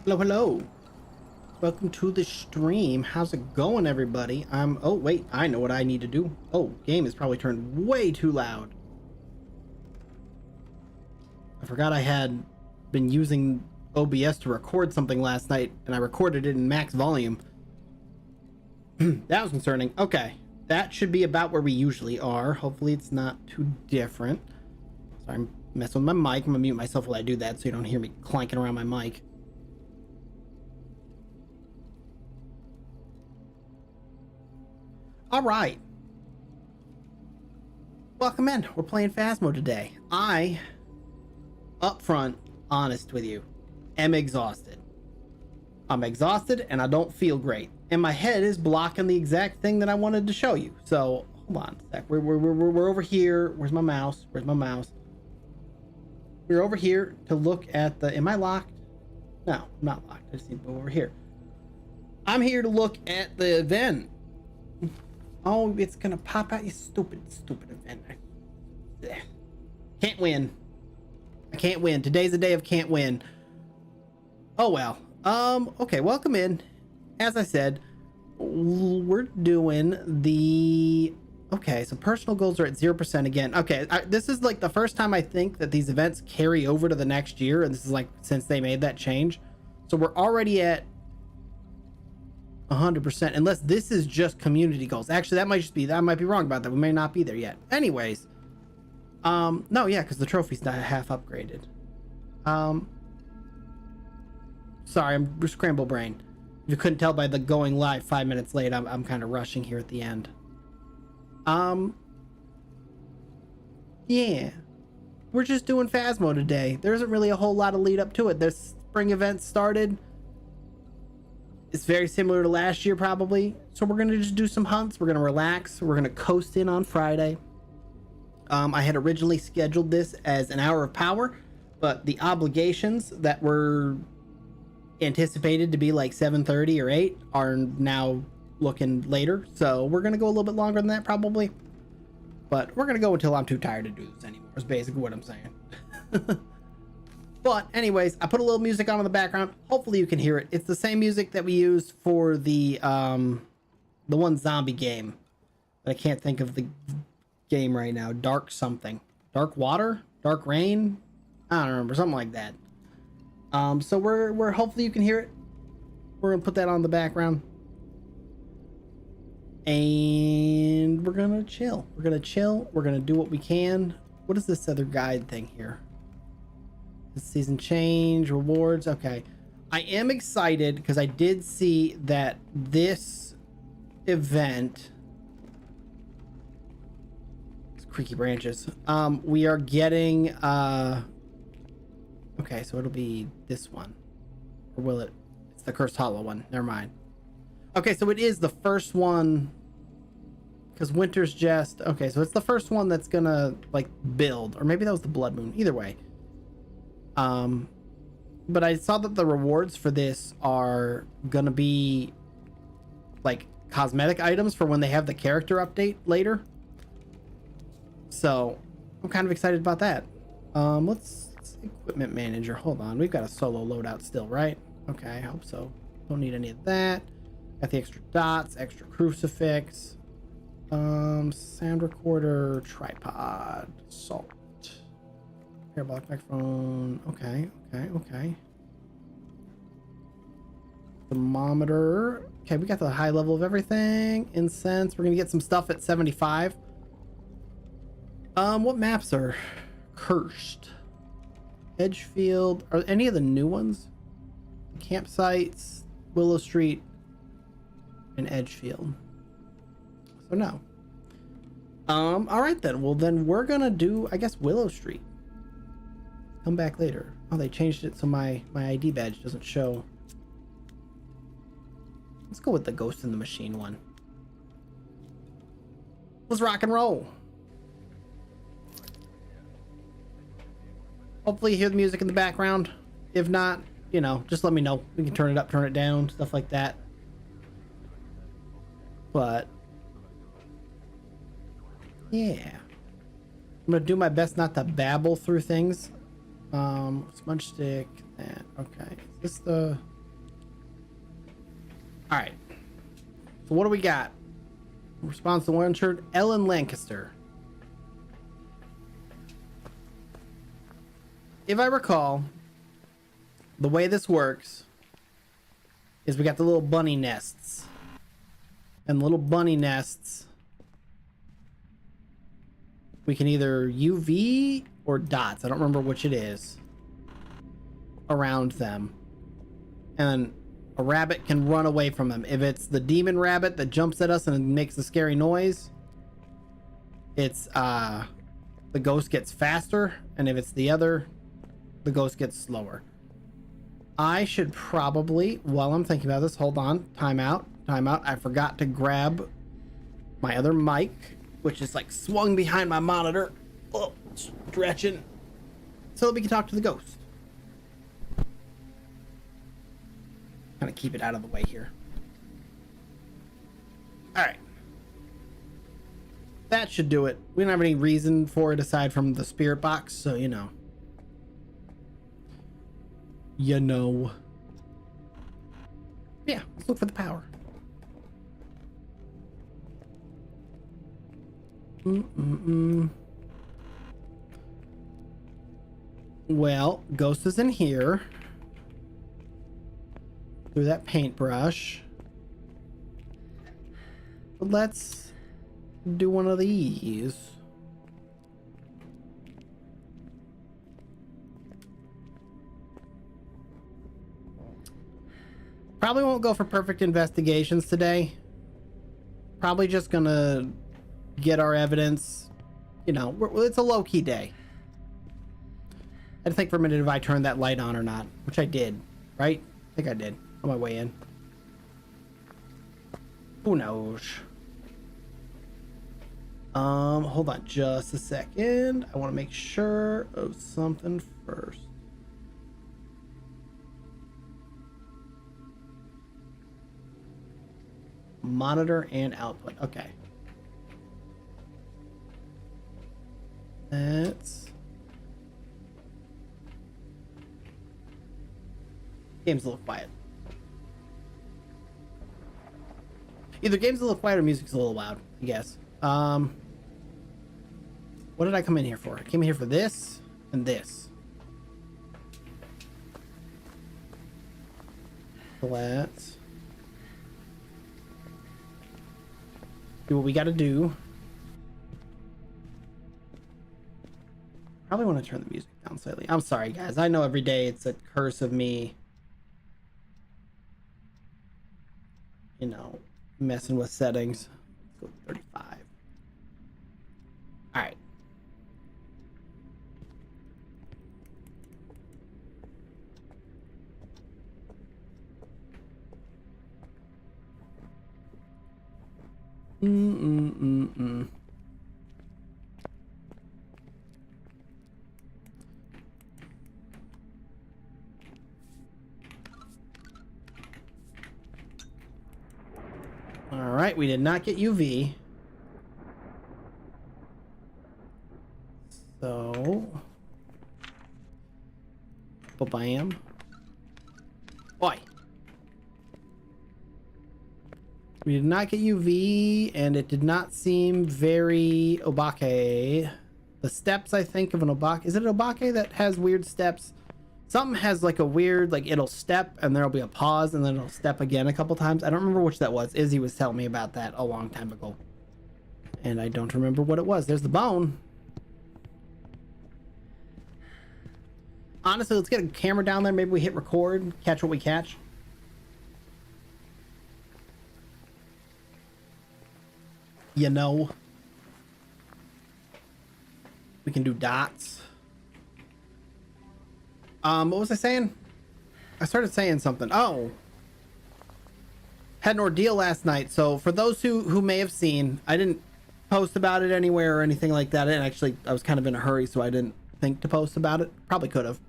Hello, hello. Welcome to the stream. How's it going, everybody? Oh, wait, I know what I need to do. Oh, game is probably turned way too loud. I forgot I had been using OBS to record something last night, and I recorded it in max volume. That was concerning. Okay, that should be about where we usually are. Hopefully it's not too different. Sorry, I'm messing with my mic. I'm gonna mute myself while I do that so you don't hear me clanking around my mic. All right. Welcome in. We're playing Phasmo today. I, up front, honest with you, am exhausted. I'm exhausted and I don't feel great. And my head is blocking the exact thing that I wanted to show you. So, hold on a sec. We're over here. Where's my mouse? Where's my mouse? We're over here to look at the... Am I locked? No, I'm not locked. I just need to go over here. I'm here to look at the event. Oh, it's gonna pop out, you stupid event. Can't win. I can't win. Today's the day of can't win. Oh well. Okay, welcome in. As I said, we're doing the... Okay, so personal goals are at 0% again. Okay, this is like the first time I think that these events carry over to the next year, and this is like since they made that change. So we're already at 100%, unless this is just community goals. Actually, that might just be, I might be wrong about that. We may not be there yet. Anyways, no, yeah, because the trophy's not half upgraded. Sorry, I'm scramble brain. If you couldn't tell by the going live 5 minutes late, I'm kind of rushing here at the end. Yeah, we're just doing Phasmo today. There isn't really a whole lot of lead up to it. This spring event started. It's very similar to last year, probably. So we're gonna just do some hunts. We're gonna relax. We're gonna coast in on Friday. I had originally scheduled this as an hour of power, but the obligations that were anticipated to be like 7:30 or 8 are now looking later. So we're gonna go a little bit longer than that, probably. But we're gonna go until I'm too tired to do this anymore. Is basically what I'm saying. But anyways, I put a little music on in the background. Hopefully you can hear it. It's the same music that we used for the one zombie game. But I can't think of the game right now. Dark something. Dark Water? Dark Rain? I don't remember. Something like that. So we're hopefully you can hear it. We're gonna put that on the background. And we're gonna chill. We're gonna chill. We're gonna do what we can. What is this other guide thing here? This season change, rewards. Okay. I am excited because I did see that this event... It's creaky branches. We are getting... Okay, so it'll be this one. Or will it? It's the Cursed Hollow one. Never mind. Okay, so it is the first one... Because Winter's Jest... Okay, so it's the first one that's gonna, like, build. Or maybe that was the Blood Moon. Either way. But I saw that the rewards for this are gonna be like cosmetic items for when they have the character update later. So I'm kind of excited about that. Let's equipment manager. Hold on, we've got a solo loadout still, right? Okay, I hope so. Don't need any of that. Got the extra dots, extra crucifix, sound recorder, tripod, salt. Parabolic microphone. Okay. Thermometer. Okay, we got the high level of everything. Incense. We're gonna get some stuff at 75. What maps are cursed? Edgefield. Are any of the new ones? Campsites, Willow Street, and Edgefield. So no. All right then. Well, then we're gonna do, I guess, Willow Street. Come back later. Oh, they changed it so my ID badge doesn't show. Let's go with the Ghost in the Machine one. Let's rock and roll. Hopefully you hear the music in the background. If not, you know, just let me know. We can turn it up, turn it down, stuff like that. But yeah, I'm gonna do my best not to babble through things. Smudge stick. That. Okay. Is this the... All right. So what do we got? Response to one shirt, Ellen Lancaster. If I recall, the way this works is we got the little bunny nests. And the little bunny nests, we can either UV or dots, I don't remember which it is, around them. And a rabbit can run away from them. If it's the demon rabbit that jumps at us and makes a scary noise, it's the ghost gets faster, and if it's the other, the ghost gets slower. I should probably, while I'm thinking about this, hold on, time out. I forgot to grab my other mic, which is like swung behind my monitor. Oh, stretching, so that we can talk to the ghost. Kind of keep it out of the way here. All right. That should do it. We don't have any reason for it aside from the spirit box, so you know. Yeah, let's look for the power. Well, ghost is in here. Through that paintbrush. Let's do one of these. Probably won't go for perfect investigations today. Probably just gonna get our evidence. You know, it's a low-key day. I had to think for a minute if I turned that light on or not, which I did, right? I think I did on my way in. Who knows? Hold on just a second. I want to make sure of something first. Monitor and output. Okay. That's... Game's a little quiet. Either game's a little quiet or music's a little loud, I guess. What did I come in here for? I came in here for this and this. Let's do what we gotta do. Probably want to turn the music down slightly. I'm sorry, guys. I know every day it's a curse of me, you know, messing with settings. Let's go to 35. All right. All right, we did not get UV. So, bam. Oi. We did not get UV, and it did not seem very obake. The steps, I think, of an obake. Is it an obake that has weird steps? Something has like a weird, like it'll step and there'll be a pause and then it'll step again a couple times. I don't remember which that was. Izzy was telling me about that a long time ago. And I don't remember what it was. There's the bone. Honestly, let's get a camera down there. Maybe we hit record, catch what we catch. You know, we can do dots. What was I saying? I started saying something. Oh, had an ordeal last night. So for those who may have seen, I didn't post about it anywhere or anything like that. And actually, I was kind of in a hurry, so I didn't think to post about it. Probably could have.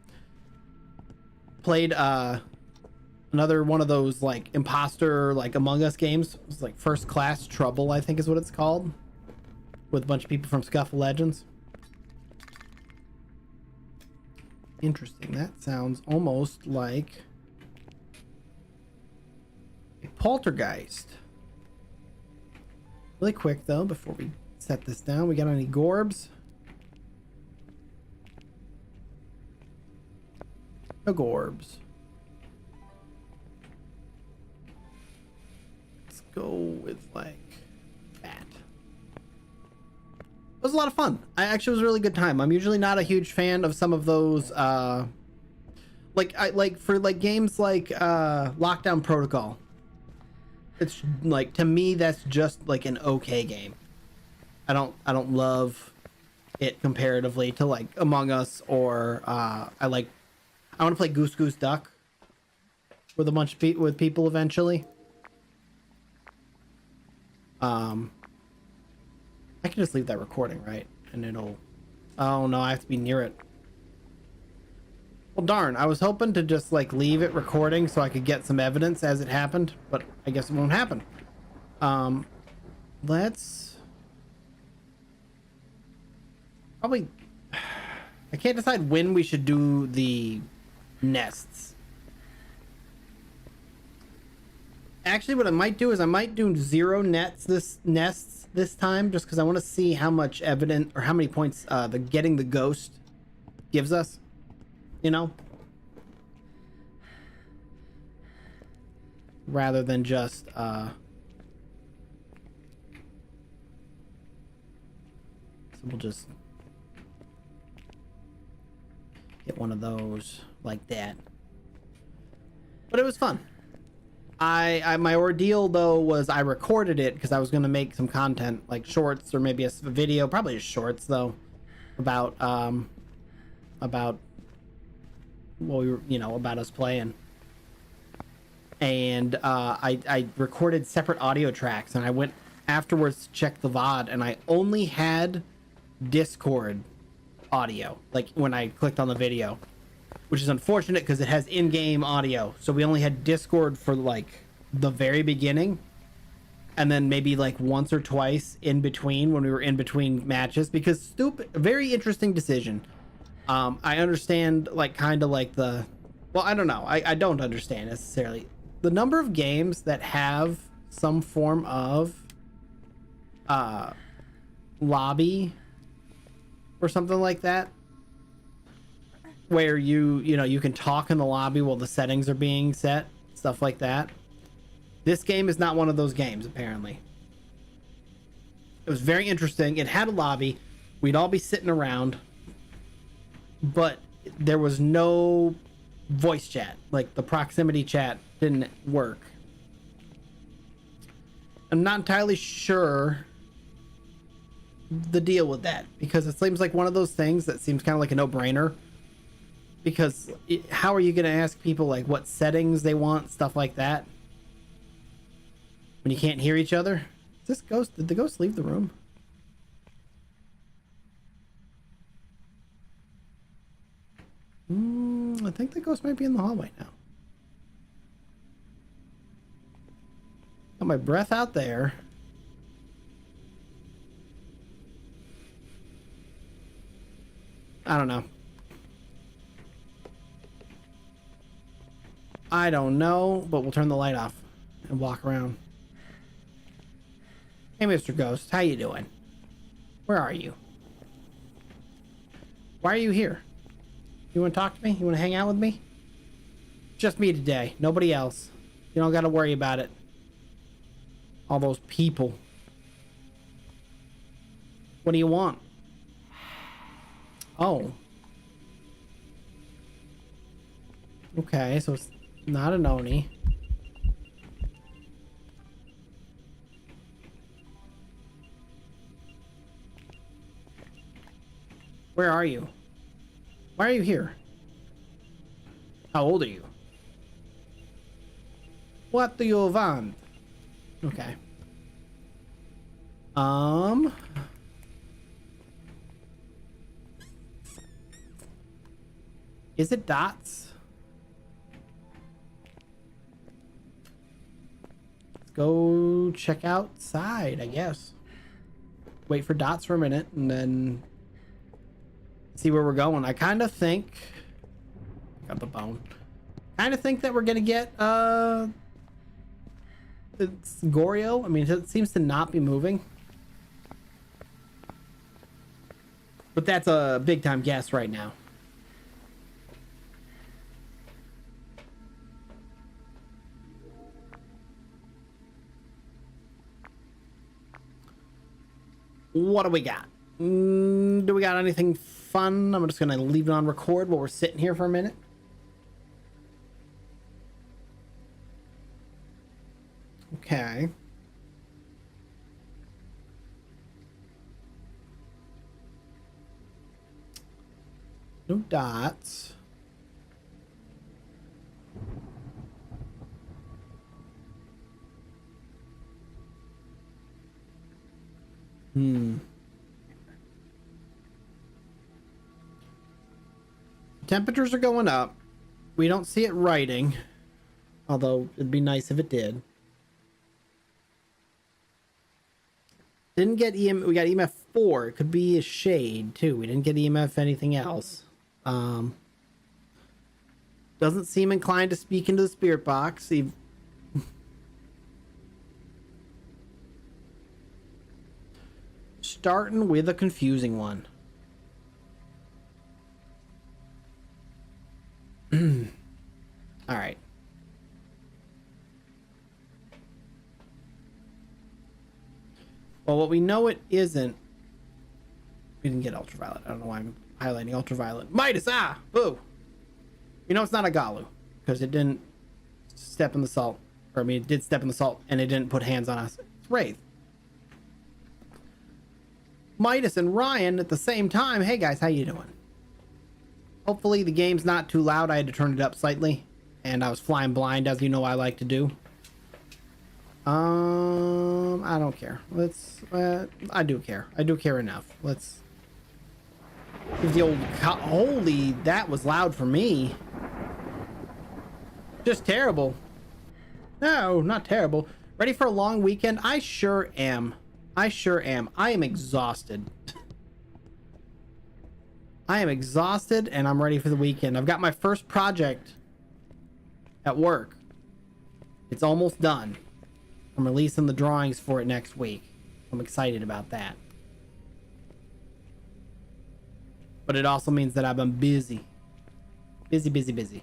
Played another one of those like imposter, like Among Us games. It was like First Class Trouble, I think is what it's called, with a bunch of people from Scuffle Legends. Interesting. That sounds almost like a poltergeist. Really quick though, before we set this down, we got any gorbs? No gorbs. Let's go with like that. It was a lot of fun. I actually was a really good time. I'm usually not a huge fan of some of those for games like Lockdown Protocol. It's like, to me, that's just like an okay game. I don't love it comparatively to like Among Us or I want to play Goose Goose Duck with a bunch of with people eventually. I can just leave that recording, right? And it'll... Oh no, I have to be near it. Well, darn, I was hoping to just like leave it recording so I could get some evidence as it happened, but I guess it won't happen. Let's probably... I can't decide when we should do the nests. Actually, what I might do is I might do 0 nests this time, just because I want to see how much evidence or how many points the getting the ghost gives us. You know, rather than just so we'll just get one of those like that. But it was fun. My ordeal though was I recorded it because I was going to make some content like shorts or maybe a video, probably just shorts though, about well, we were, you know, about us playing. And I recorded separate audio tracks, and I went afterwards to check the VOD, and I only had Discord audio, like when I clicked on the video, which is unfortunate because it has in-game audio. So we only had Discord for like the very beginning, and then maybe like once or twice in between when we were in between matches, because very interesting decision. I understand like kind of like well, I don't know. I don't understand necessarily the number of games that have some form of lobby or something like that, where you can talk in the lobby while the settings are being set, stuff like that. This game is not one of those games, apparently. It was very interesting. It had a lobby. We'd all be sitting around, but there was no voice chat. Like the proximity chat didn't work. I'm not entirely sure the deal with that, because it seems like one of those things that seems kind of like a no-brainer, because how are you going to ask people like what settings they want, stuff like that, when you can't hear each other? Did the ghost leave the room? I think the ghost might be in the hallway now. Got my breath out there. I don't know. I don't know, but we'll turn the light off and walk around. Hey, Mr. Ghost, how you doing? Where are you? Why are you here? You want to talk to me? You want to hang out with me? Just me today. Nobody else. You don't got to worry about it. All those people. What do you want? Oh. Okay, so it's not an Oni. Where are you? Why are you here? How old are you? What do you want? Okay. Is it dots? Let's go check outside, I guess. Wait for dots for a minute and then see where we're going. I kind of think... Got the bone. Kind of think that we're gonna get it's Goryo. I mean, it seems to not be moving. But that's a big time guess right now. What do we got? Do we got anything fun? I'm just gonna leave it on record while we're sitting here for a minute. Okay. No dots. Temperatures are going up. We don't see it writing, although it'd be nice if it did. Didn't get we got EMF 4. It could be a shade too. We didn't get EMF anything else. Doesn't seem inclined to speak into the spirit box. Starting with a confusing one. All right. Well, what we know it isn't. We didn't get ultraviolet. I don't know why I'm highlighting ultraviolet. Midas, boo. You know it's not a Galu because it didn't step in the salt. Or I mean, it did step in the salt and it didn't put hands on us. It's Wraith. Midas and Ryan at the same time. Hey guys, how you doing? Hopefully the game's not too loud. I had to turn it up slightly, and I was flying blind, as you know I like to do. I don't care. Let's. I do care. I do care enough. Let's. Give the old. Holy, that was loud for me. Just terrible. No, not terrible. Ready for a long weekend? I sure am. I sure am. I am exhausted. I am exhausted and I'm ready for the weekend. I've got my first project at work. It's almost done. I'm releasing the drawings for it next week. I'm excited about that. But it also means that I've been busy. Busy.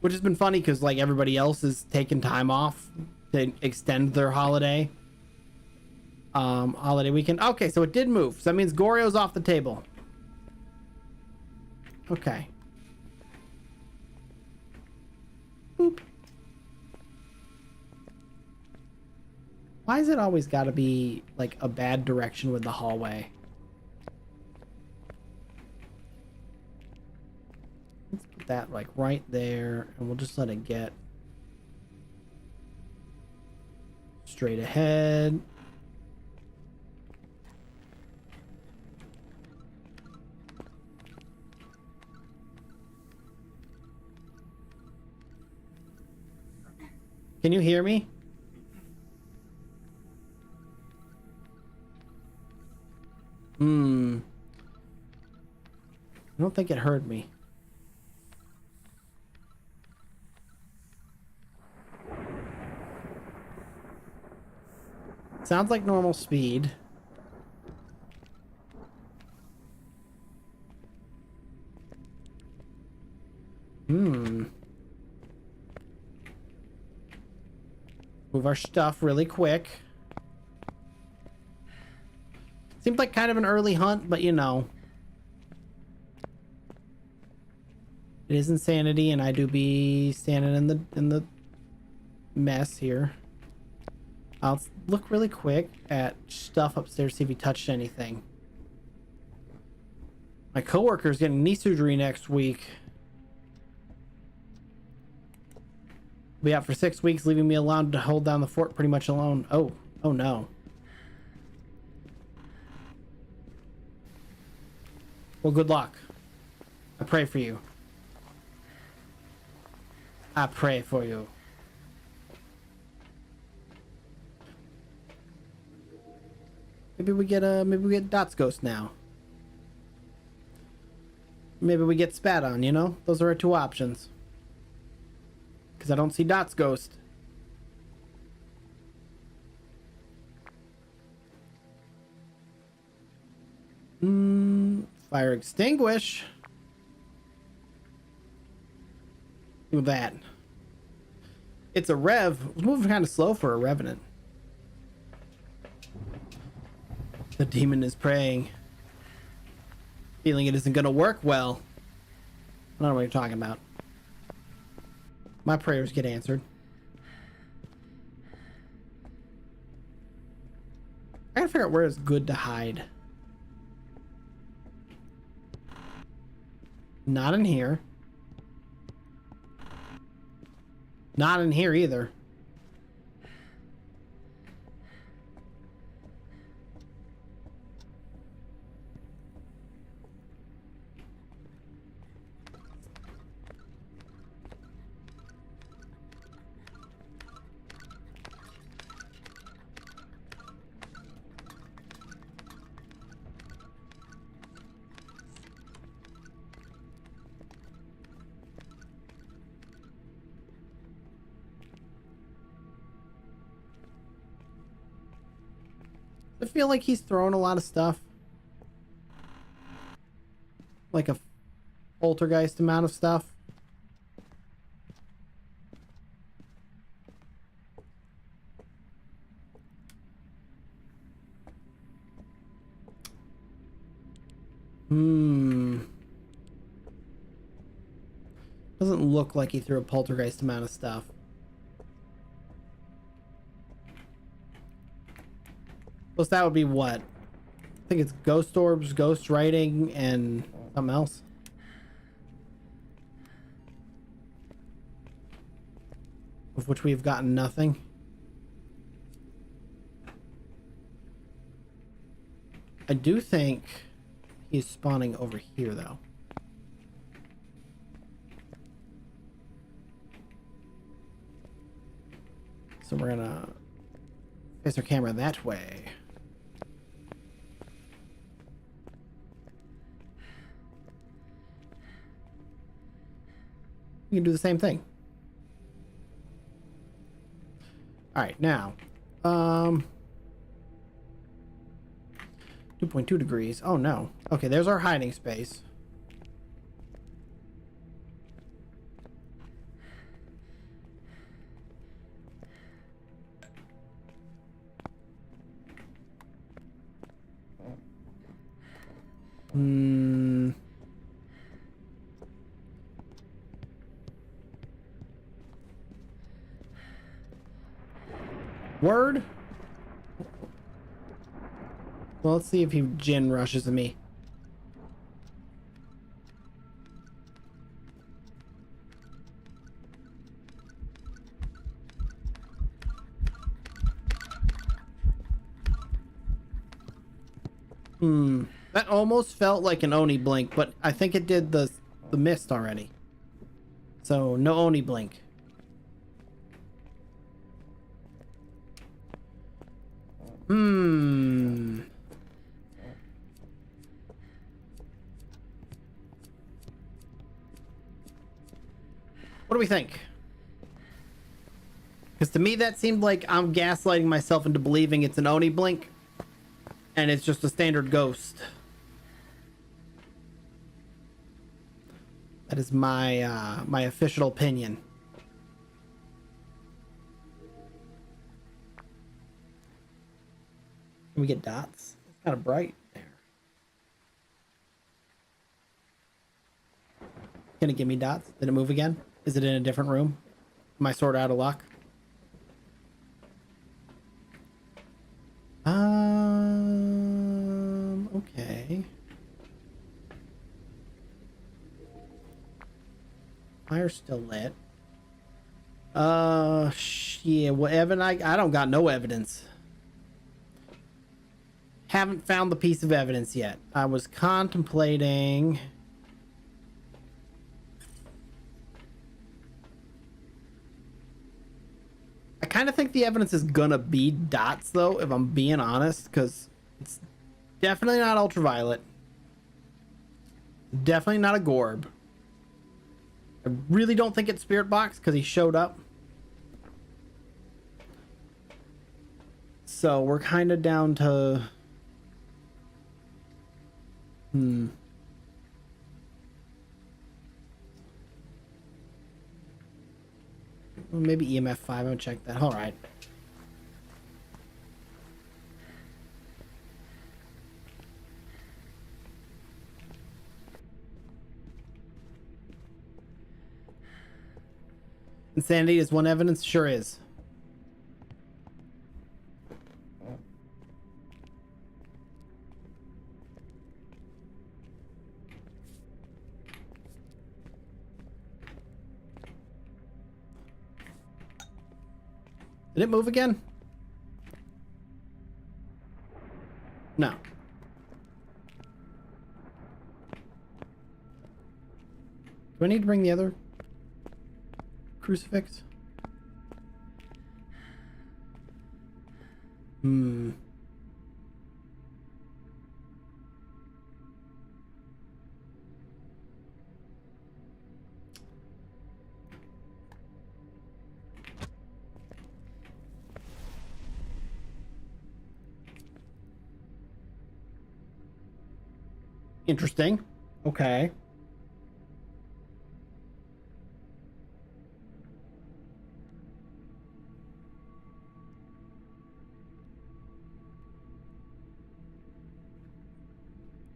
Which has been funny because like everybody else is taking time off to extend their holiday. Holiday weekend. Okay, so it did move. So that means Goryo's off the table. Okay. Boop. Why is it always got to be like a bad direction with the hallway? Let's put that like right there and we'll just let it get straight ahead. Can you hear me? I don't think it heard me. Sounds like normal speed. Move our stuff really quick. Seemed like kind of an early hunt, but you know. It is insanity, and I do be standing in the mess here. I'll look really quick at stuff upstairs, see if he touched anything. My coworker's getting knee surgery next week. Be out for 6 weeks, leaving me alone to hold down the fort pretty much alone. Oh no. Well, good luck. I pray for you. I pray for you. Maybe we get Dot's ghost now. Maybe we get spat on, you know? Those are our two options. because I don't see Dot's ghost. Fire extinguish. Do that. It's a rev. It's moving kind of slow for a revenant. The demon is praying. Feeling it isn't gonna work well. I don't know what you're talking about. My prayers get answered. I gotta figure out where it's good to hide. Not in here. Not in here either. I feel like he's throwing a lot of stuff. Like a poltergeist amount of stuff. Doesn't look like he threw a poltergeist amount of stuff. Plus that would be what? I think it's ghost orbs, ghost writing, and something else. Of which we've gotten nothing. I do think he's spawning over here though. So we're gonna face our camera that way. You can do the same thing. All right, now, 2.2 degrees. Oh no. Okay, there's our hiding space. Word? Well, let's see if he Jin rushes at me. That almost felt like an Oni blink, but I think it did the mist already. So no Oni blink. What do we think? Because to me that seemed like I'm gaslighting myself into believing it's an Oni blink and it's just a standard ghost. That is my my official opinion. Can we get dots? It's kind of bright there. Can it give me dots? Did it move again? Is it in a different room? Am I sort of out of luck? Okay. Fire's still lit. Yeah, well, Evan, I don't got no evidence. Haven't found the piece of evidence yet. I was contemplating... I kind of think the evidence is gonna be dots, though, if I'm being honest, because it's definitely not ultraviolet. Definitely not a Gorb. I really don't think it's Spirit Box because he showed up. So we're kind of down to... Well, maybe EMF 5. I'm gonna check that. All right. Insanity is one evidence? Sure is. Did it move again? No. Do I need to bring the other crucifix? Interesting. Okay.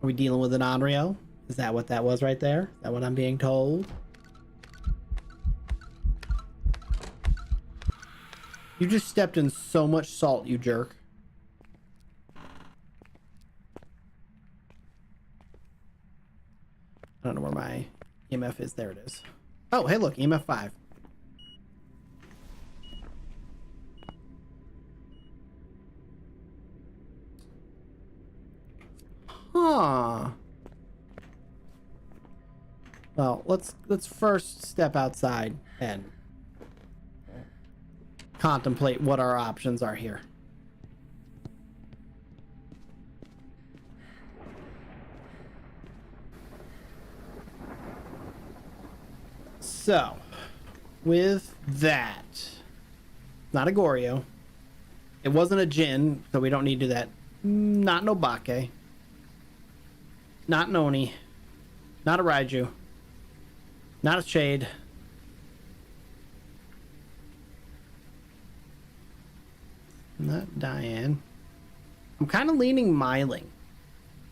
Are we dealing with an Onryo? Is that what that was right there? Is that what I'm being told? You just stepped in so much salt, you jerk. I don't know where my EMF is. There it is. Oh, hey, look, EMF 5. Huh. Well, let's first step outside and contemplate what our options are here. So, with that, not a Goryo. It wasn't a Jin, so we don't need to do that. Not no Bake. Not an Oni. Not a Raiju. Not a Shade. Not Diane. I'm kind of leaning Myling.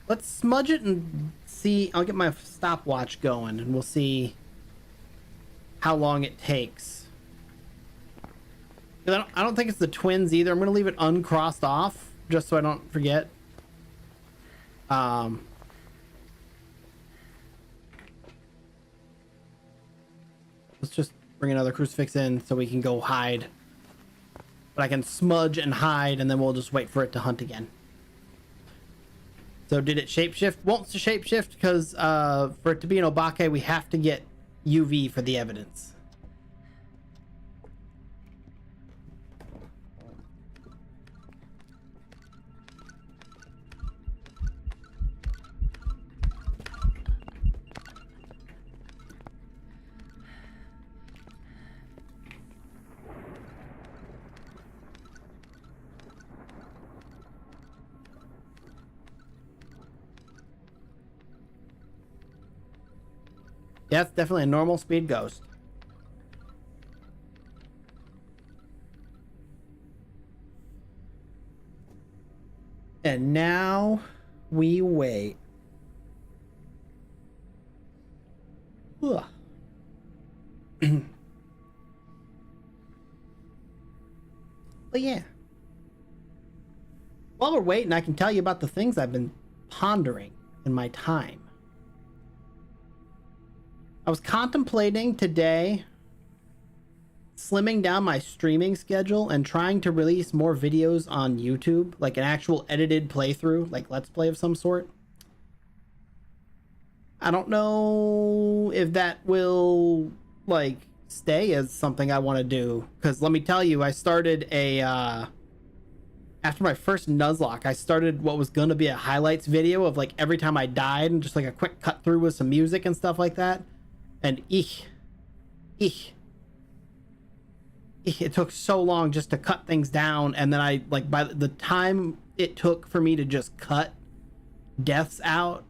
Let's smudge it and see. I'll get my stopwatch going and we'll see how long it takes. I don't think it's the twins either. I'm going to leave it uncrossed off just so I don't forget. Let's just bring another crucifix in so we can go hide. But I can smudge and hide and then we'll just wait for it to hunt again. So did it shapeshift? Won't shapeshift because for it to be an Obake, we have to get UV for the evidence. Yeah, it's definitely a normal speed ghost. And now we wait. Ugh. But yeah. While we're waiting, I can tell you about the things I've been pondering in my time. I was contemplating today slimming down my streaming schedule and trying to release more videos on YouTube, like an actual edited playthrough, like Let's Play of some sort. I don't know if that will like stay as something I want to do, because let me tell you, I started a after my first Nuzlocke, I started what was gonna be a highlights video of like every time I died and just like a quick cut through with some music and stuff like that. And it took so long just to cut things down, and then I like by the time it took for me to just cut deaths out,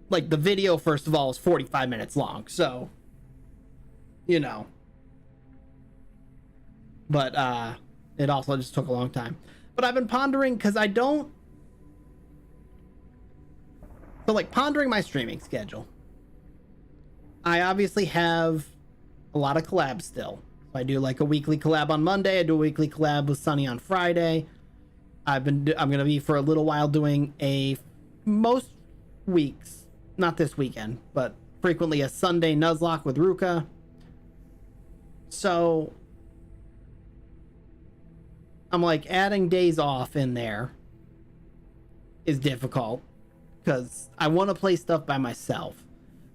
like the video first of all is 45 minutes long, so you know, but it also just took a long time. But I've been pondering, because I don't, so like pondering my streaming schedule. I obviously have a lot of collabs still. So I do like a weekly collab on Monday. I do a weekly collab with Sunny on Friday. I'm gonna be for a little while doing most weeks, not this weekend, but frequently a Sunday Nuzlocke with Ruka. So I'm like, adding days off in there is difficult because I want to play stuff by myself.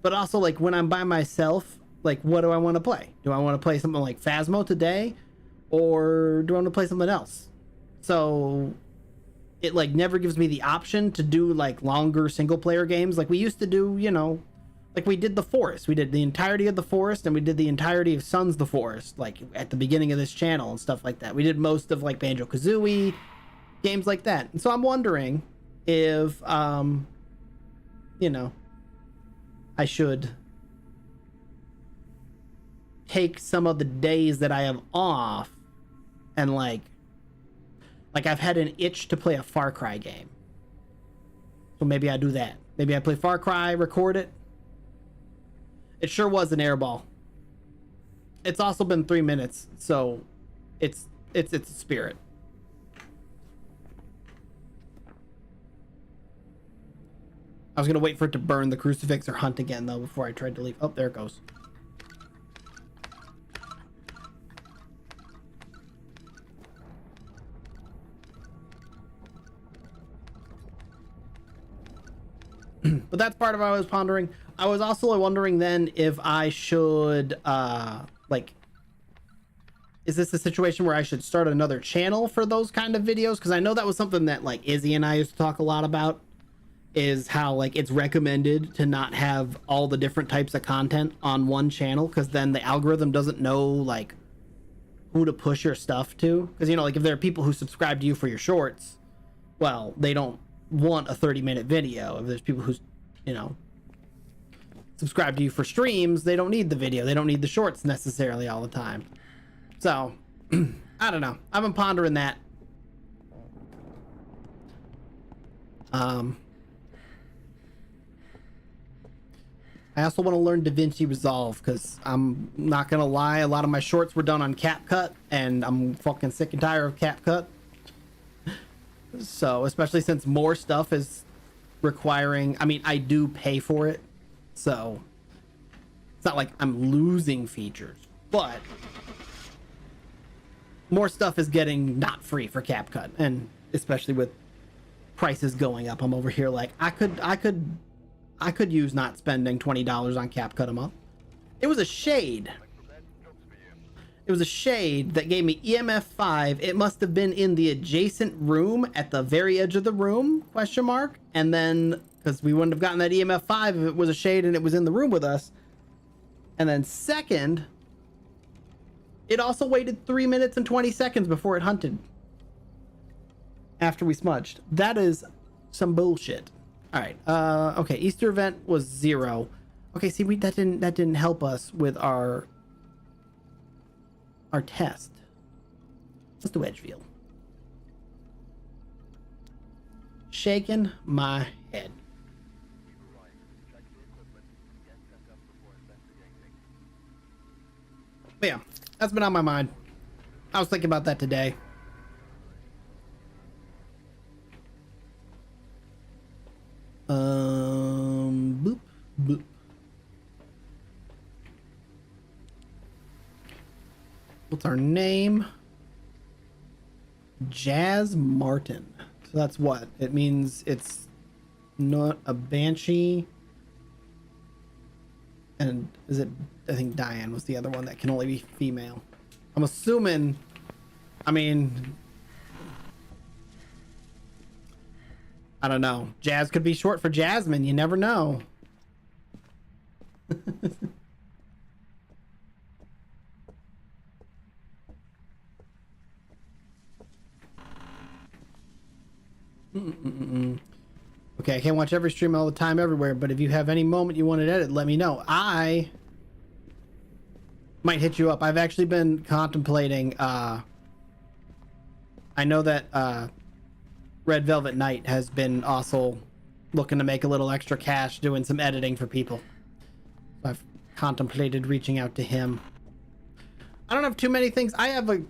But also, like, when I'm by myself, like, what do I want to play? Do I want to play something like Phasmo today, or do I want to play something else? So it like never gives me the option to do like longer single player games like we used to do, you know, like we did The Forest. We did the entirety of The Forest, and we did the entirety of Sons the Forest, like at the beginning of this channel and stuff like that. We did most of like Banjo-Kazooie, games like that. And so I'm wondering if, you know, I should take some of the days that I have off and like I've had an itch to play a Far Cry game. So maybe I do that. Maybe I play Far Cry, record it. It sure was an airball. It's also been 3 minutes, so it's a spirit. I was gonna wait for it to burn the crucifix or hunt again though before I tried to leave. Oh, there it goes. But that's part of what I was pondering. I was also wondering then if I should like, is this a situation where I should start another channel for those kind of videos? Because I know that was something that like Izzy and I used to talk a lot about, is how like it's recommended to not have all the different types of content on one channel, because then the algorithm doesn't know like who to push your stuff to. Because, you know, like if there are people who subscribe to you for your shorts, well, they don't want a 30-minute video. If there's people who's, you know, subscribe to you for streams, they don't need the video, they don't need the shorts necessarily all the time. So I don't know, I've been pondering that. I also want to learn DaVinci Resolve, because I'm not gonna lie, a lot of my shorts were done on CapCut, and I'm fucking sick and tired of CapCut. So especially since more stuff is requiring, I mean, I do pay for it, so it's not like I'm losing features, but more stuff is getting not free for CapCut, and especially with prices going up, I'm over here like I could use not spending $20 on CapCut a month. It was a shade. It was a shade that gave me EMF 5. It must have been in the adjacent room at the very edge of the room, question mark. And then, because we wouldn't have gotten that EMF 5 if it was a shade and it was in the room with us. And then second, it also waited 3 minutes and 20 seconds before it hunted after we smudged. That is some bullshit. All right. Okay. Easter event was 0. Okay. See, that didn't help us with our test. Let's do Edgefield. Shaking my head. But yeah, that's been on my mind. I was thinking about that today. Boop, boop. What's our name? Jazz Martin. So that's what it means. It's not a banshee. And is it, I think Diane was the other one that can only be female. I'm assuming, I mean, I don't know. Jazz could be short for Jasmine. You never know. Okay, I can't watch every stream all the time everywhere, but if you have any moment you want to edit, let me know. I might hit you up. I've actually been contemplating, I know that Red Velvet Knight has been also looking to make a little extra cash doing some editing for people. I've contemplated reaching out to him. I don't have too many things. I have a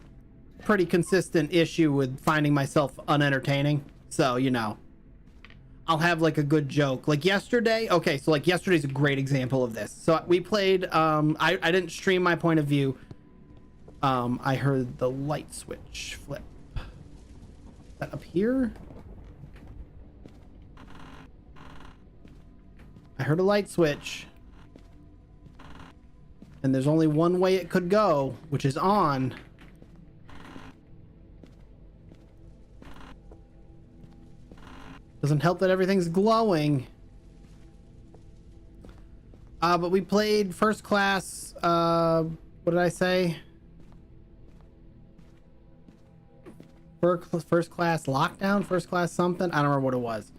pretty consistent issue with finding myself unentertaining. So, you know, I'll have like a good joke. Like yesterday. Okay, so like yesterday's a great example of this. So we played, I didn't stream my point of view. I heard the light switch flip. Is that up here? I heard a light switch. And there's only one way it could go, which is on. Doesn't help that everything's glowing. But we played first class, what did I say? First class lockdown? First class something? I don't remember what it was.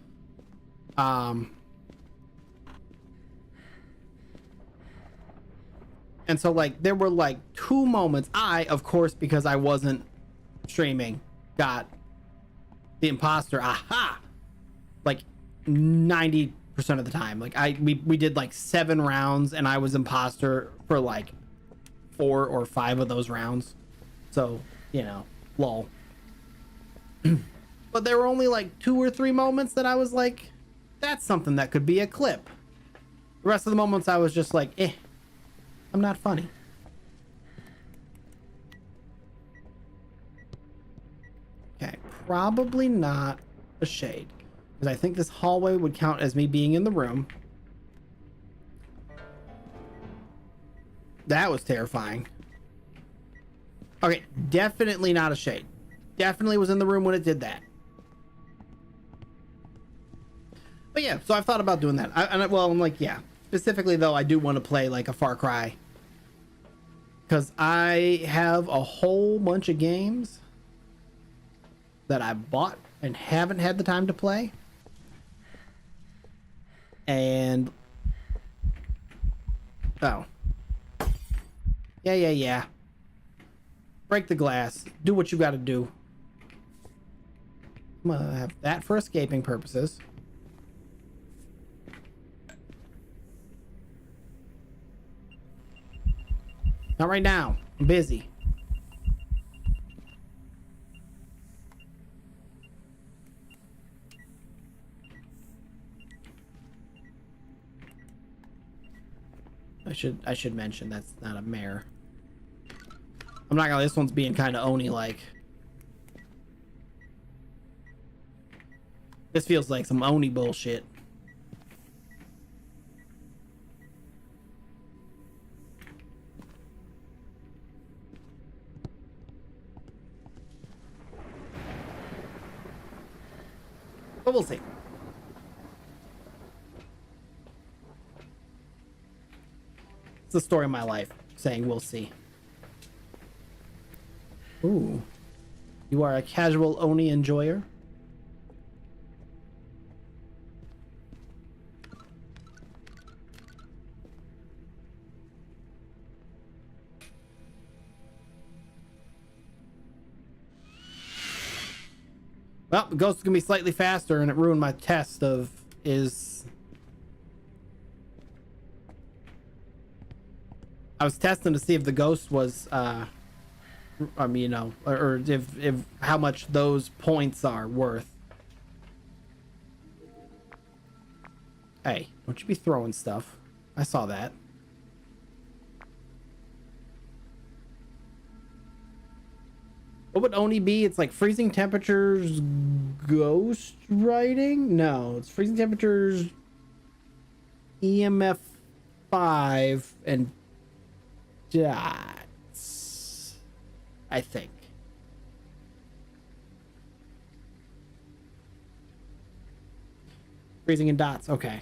And so like there were like 2 moments I, of course, because I wasn't streaming, got the imposter. Aha! Like 90% of the time. Like we did like 7 rounds and I was imposter for like 4 or 5 of those rounds. So, you know, lol. But there were only like 2 or 3 moments that I was like, that's something that could be a clip. The rest of the moments I was just like, I'm not funny. Okay, probably not a shade. Because I think this hallway would count as me being in the room. That was terrifying. Okay, definitely not a shade. Definitely was in the room when it did that. But yeah, so I've thought about doing that. I'm like, yeah. Specifically, though, I do want to play like a Far Cry. Because I have a whole bunch of games that I bought and haven't had the time to play. And... oh. Yeah. Break the glass. Do what you gotta do. I'm gonna have that for escaping purposes. Not right now. I'm busy. I should mention that's not a mare. I'm not gonna. This one's being kind of Oni like. This feels like some Oni bullshit. But we'll see. It's the story of my life, saying we'll see. Ooh. You are a casual Oni enjoyer? Well, the ghost is gonna be slightly faster, and it ruined my test of is. I was testing to see if the ghost was, you know, or if how much those points are worth. Hey, don't you be throwing stuff. I saw that. What would Oni be? It's like freezing temperatures, ghost writing? No, it's freezing temperatures, EMF 5, and dots, I think. Freezing and dots, okay.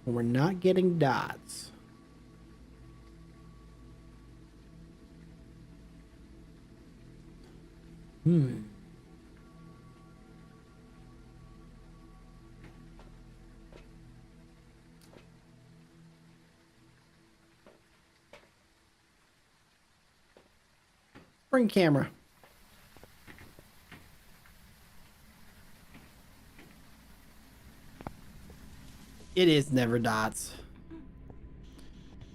We're not getting dots. Bring camera. It is never dots.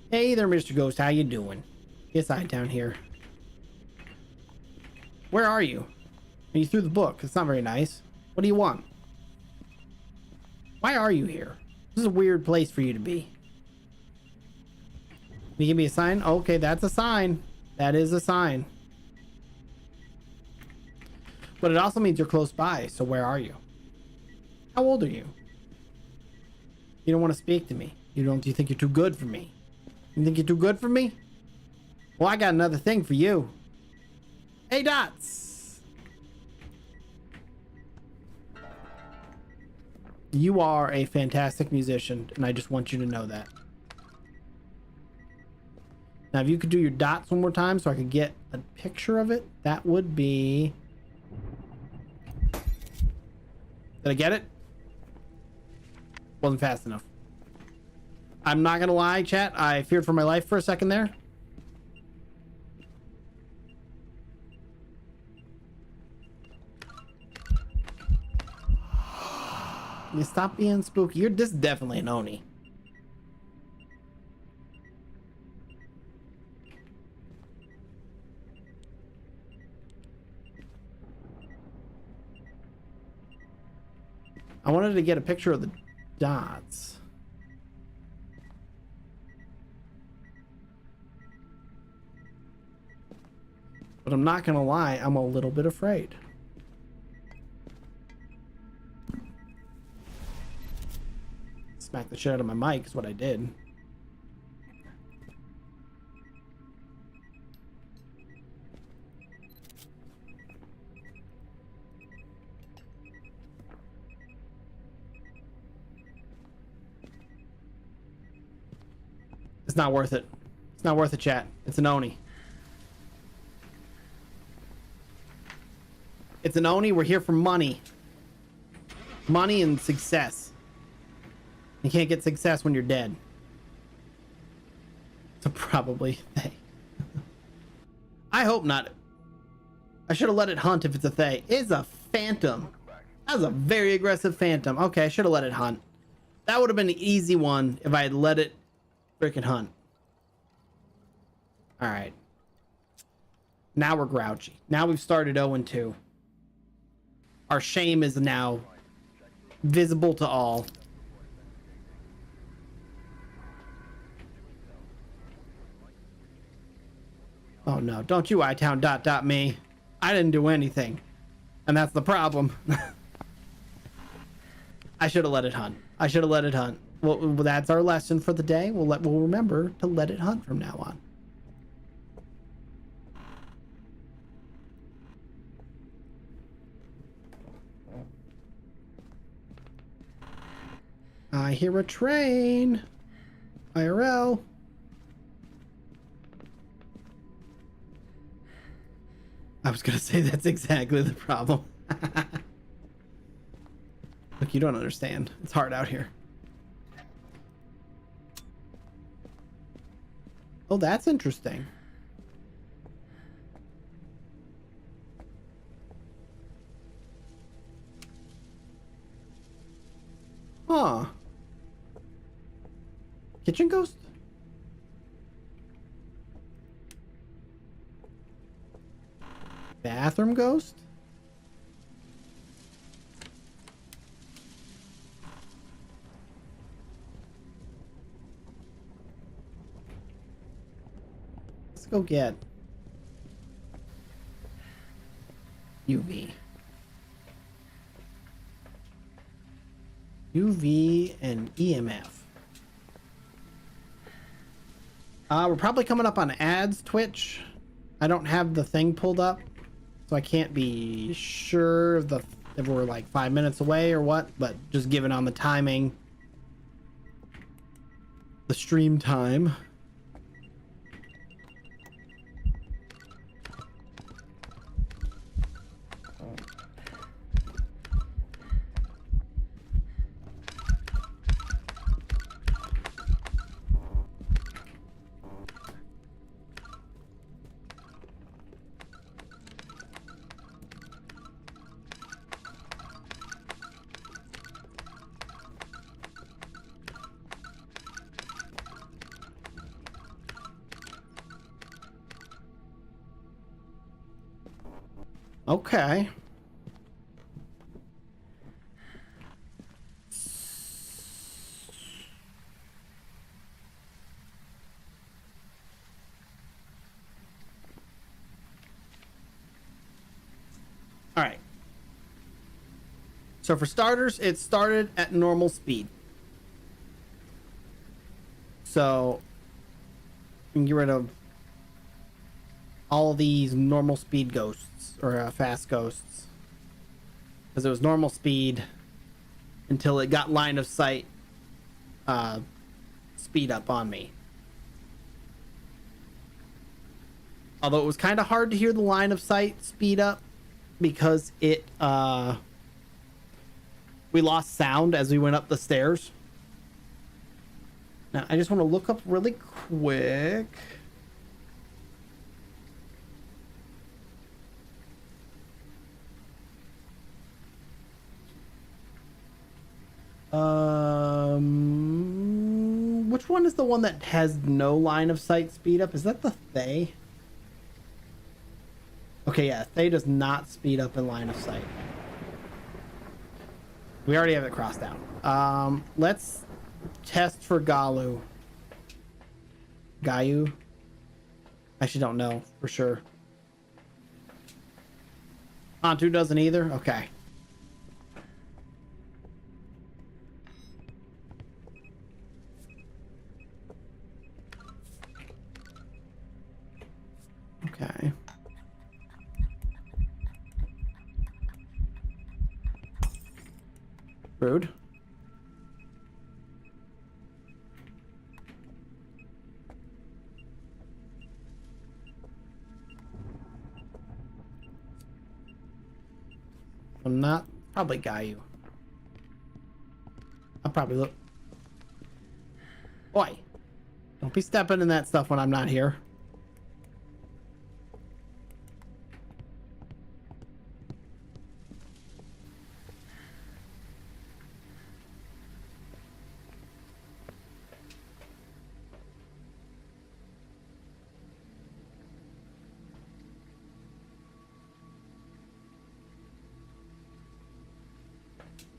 Hey there, Mr. Ghost. How you doing? It's Itown here. Where are you? Are you through the book? It's not very nice. What do you want? Why are you here? This is a weird place for you to be. Can you give me a sign? Okay, that's a sign. That is a sign. But it also means you're close by, so where are you? How old are you? You don't want to speak to me. Do you think you're too good for me? You think you're too good for me? Well, I got another thing for you. Hey, Dots! You are a fantastic musician, and I just want you to know that. Now, if you could do your dots one more time so I could get a picture of it, that would be... Did I get it? Wasn't fast enough. I'm not gonna lie, chat. I feared for my life for a second there. You stop being spooky. This is definitely an Oni. I wanted to get a picture of the dots. But I'm not gonna lie, I'm a little bit afraid. Smack the shit out of my mic is what I did. It's not worth it. It's not worth it, chat. It's an Oni. It's an Oni. We're here for money. Money and success. You can't get success when you're dead. So probably they. I hope not. I should have let it hunt if it's a they. It's a phantom. That was a very aggressive phantom. Okay, I should have let it hunt. That would have been the easy one if I had let it freaking hunt. All right. Now we're grouchy. Now we've started 0-2. Our shame is now visible to all. Oh no, don't you Itown ... me. I didn't do anything. And that's the problem. I should have let it hunt. I should have let it hunt. Well, that's our lesson for the day. We'll remember to let it hunt from now on. I hear a train. IRL. I was gonna say that's exactly the problem. Look, you don't understand. It's hard out here. Oh, that's interesting. Huh. Kitchen ghost? Bathroom ghost? Let's go get UV. UV and EMF. We're probably coming up on ads, Twitch. I don't have the thing pulled up, so I can't be sure if we're like 5 minutes away or what, but just given on the timing, the stream time. Okay. All right. So for starters, it started at normal speed. So we can get rid of all these normal speed ghosts or fast ghosts, because it was normal speed until it got line of sight speed up on me. Although it was kind of hard to hear the line of sight speed up because it we lost sound as we went up the stairs. Now I just want to look up really quick. Which one is the one that has no line of sight speed up? Is that the Thay? Okay, yeah, Thay does not speed up in line of sight. We already have it crossed out. Let's test for Galu. Gayu? I actually don't know for sure. Antu doesn't either? Okay. Okay. Rude. I'm not probably Gayu. I'll probably look. Boy, don't be stepping in that stuff when I'm not here.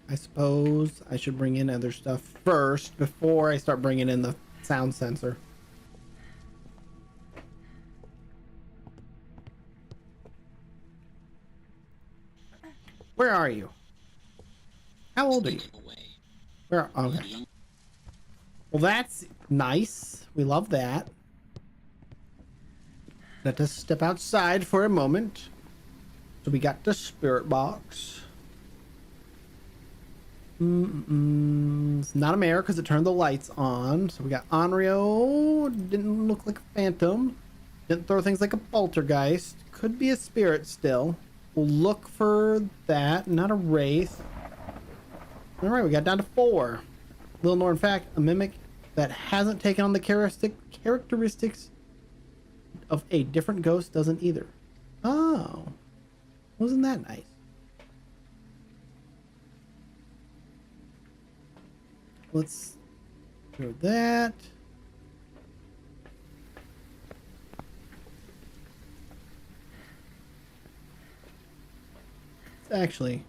I suppose I should bring in other stuff first before I start bringing in the sound sensor. Where are you? How old are you? Where? Okay. Well, that's nice. We love that. Let us step outside for a moment. So we got the spirit box. It's not a mare because it turned the lights on. So we got Onryo. Didn't look like a phantom. Didn't throw things like a poltergeist. Could be a spirit still. We'll look for that. Not a wraith. All right, we got down to 4. Little known fact: a mimic that hasn't taken on the characteristics of a different ghost doesn't either. Oh, wasn't that nice? Let's do that. It's actually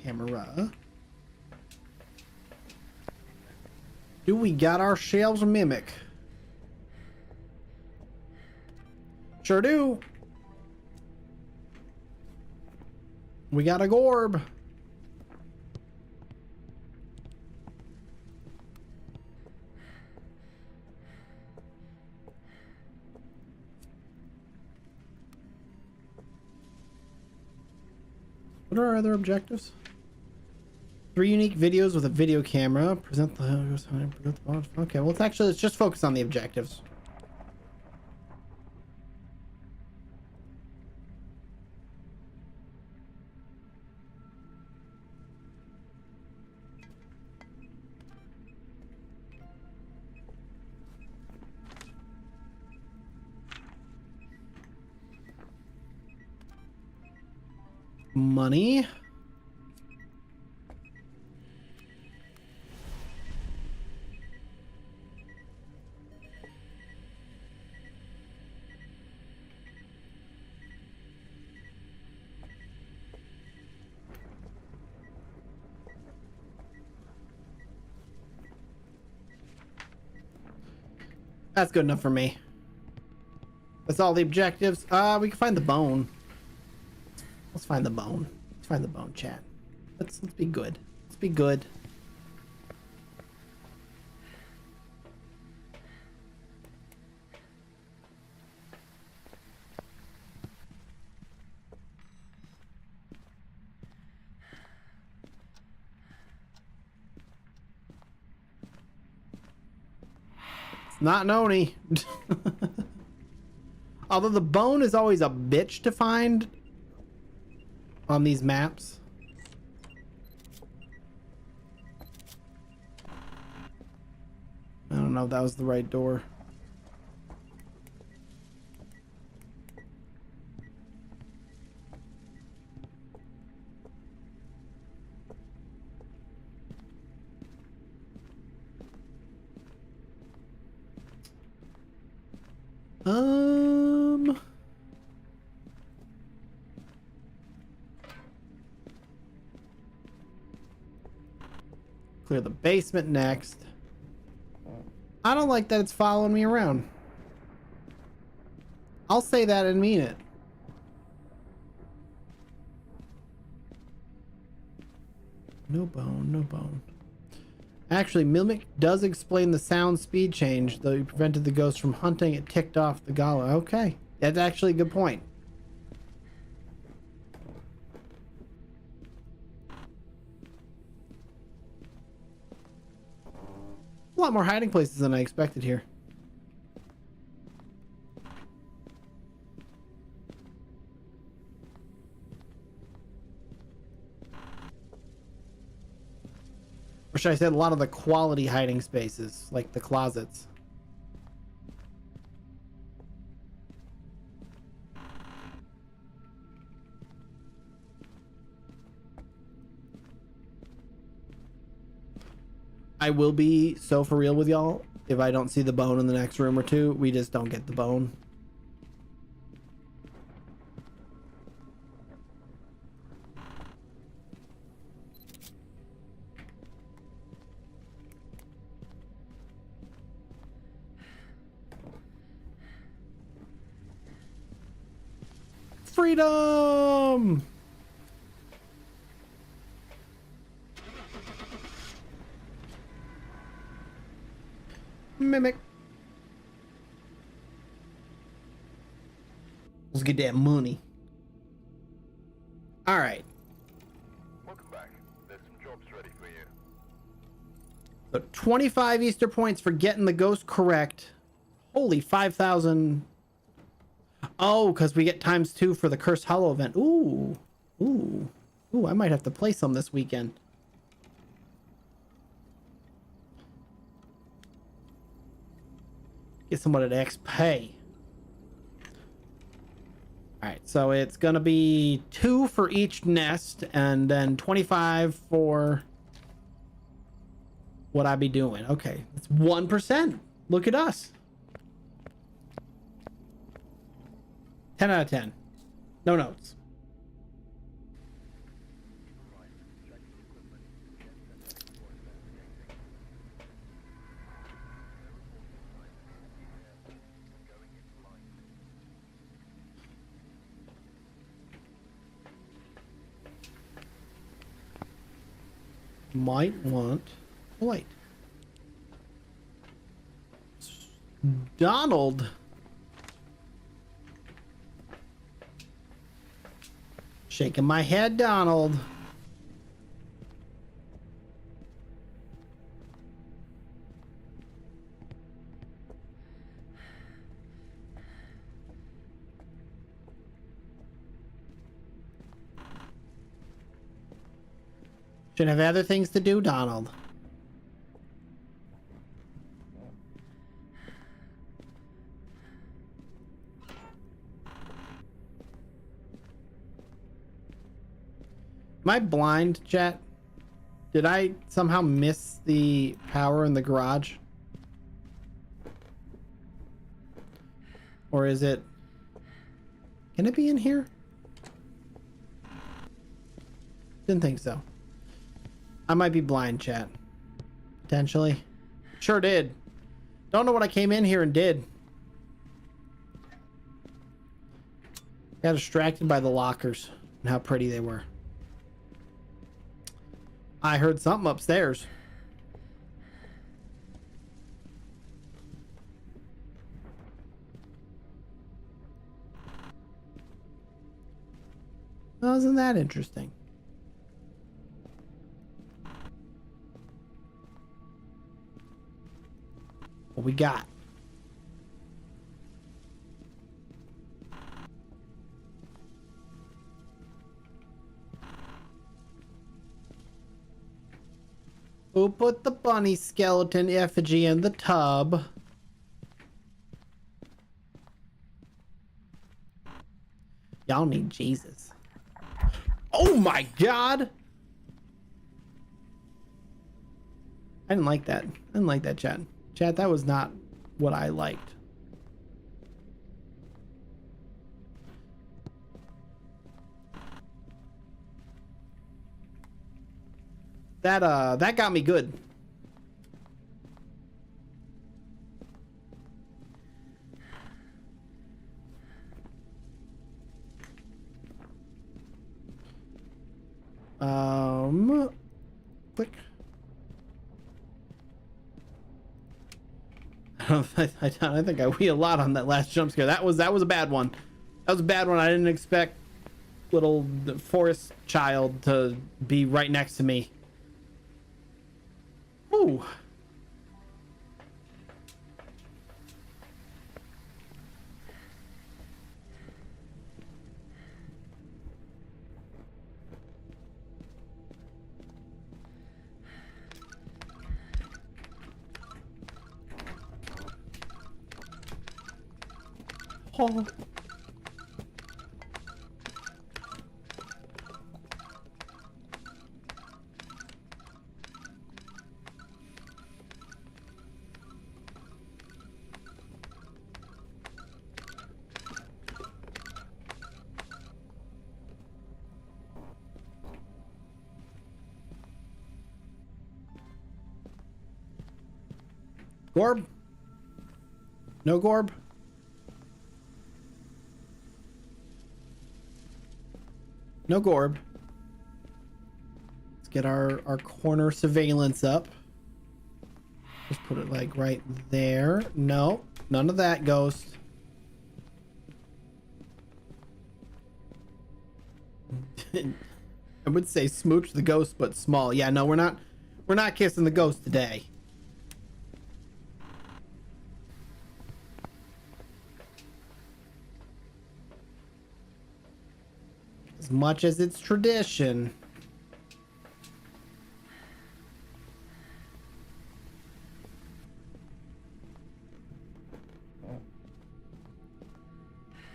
camera. Do we got our shelves mimic? Sure do. We got a Gorb. What are our other objectives? 3 unique videos with a video camera. Present the... Okay, well, let's just focus on the objectives. Money. That's good enough for me. That's all the objectives. We can find the bone. Let's find the bone. Let's find the bone, chat. Let's be good. Let's be good. It's not Noni. Although the bone is always a bitch to find on these maps. I don't know if that was the right door. Clear the basement next. I don't like that it's following me around. I'll say that and mean it. No bone, no bone. Actually, Mimic does explain the sound speed change, though you prevented the ghost from hunting. It ticked off the gala. Okay, that's actually a good point. A lot more hiding places than I expected here. Or should I say a lot of the quality hiding spaces, like the closets. I will be so for real with y'all. If I don't see the bone in the next room or two, we just don't get the bone. Freedom! Mimic. Let's get that money. All right. Welcome back. There's some jobs ready for you. So 25 Easter points for getting the ghost correct. Holy 5,000. Oh, because we get ×2 for the Cursed Hollow event. Ooh. Ooh. Ooh, I might have to play some this weekend. Get someone at XP. Alright, so it's gonna be 2 for each nest and then 25 for what I be doing. Okay, it's 1%. Look at us. 10 out of 10. No notes. Might want light. Donald. Shaking my head, Donald. Should have other things to do, Donald. Am I blind, chat? Did I somehow miss the power in the garage? Or is it... Can it be in here? Didn't think so. I might be blind, chat. Potentially. Sure did. Don't know what I came in here and did. Got distracted by the lockers and how pretty they were. I heard something upstairs. Wasn't that interesting? What we got? Who put the bunny skeleton effigy in the tub? Y'all need Jesus. Oh my God! I didn't like that. I didn't like that, chat. Chat, that was not what I liked. That got me good. Click. I think I wee a lot on that last jump scare. That was a bad one. That was a bad one. I didn't expect little forest child to be right next to me. Ooh. Oh. Gorb? No Gorb? No Gorb. Let's get our corner surveillance up. Just put it like right there. No, none of that, ghost. I would say smooch the ghost, but small. Yeah, no, we're not kissing the ghost today. As much as it's tradition.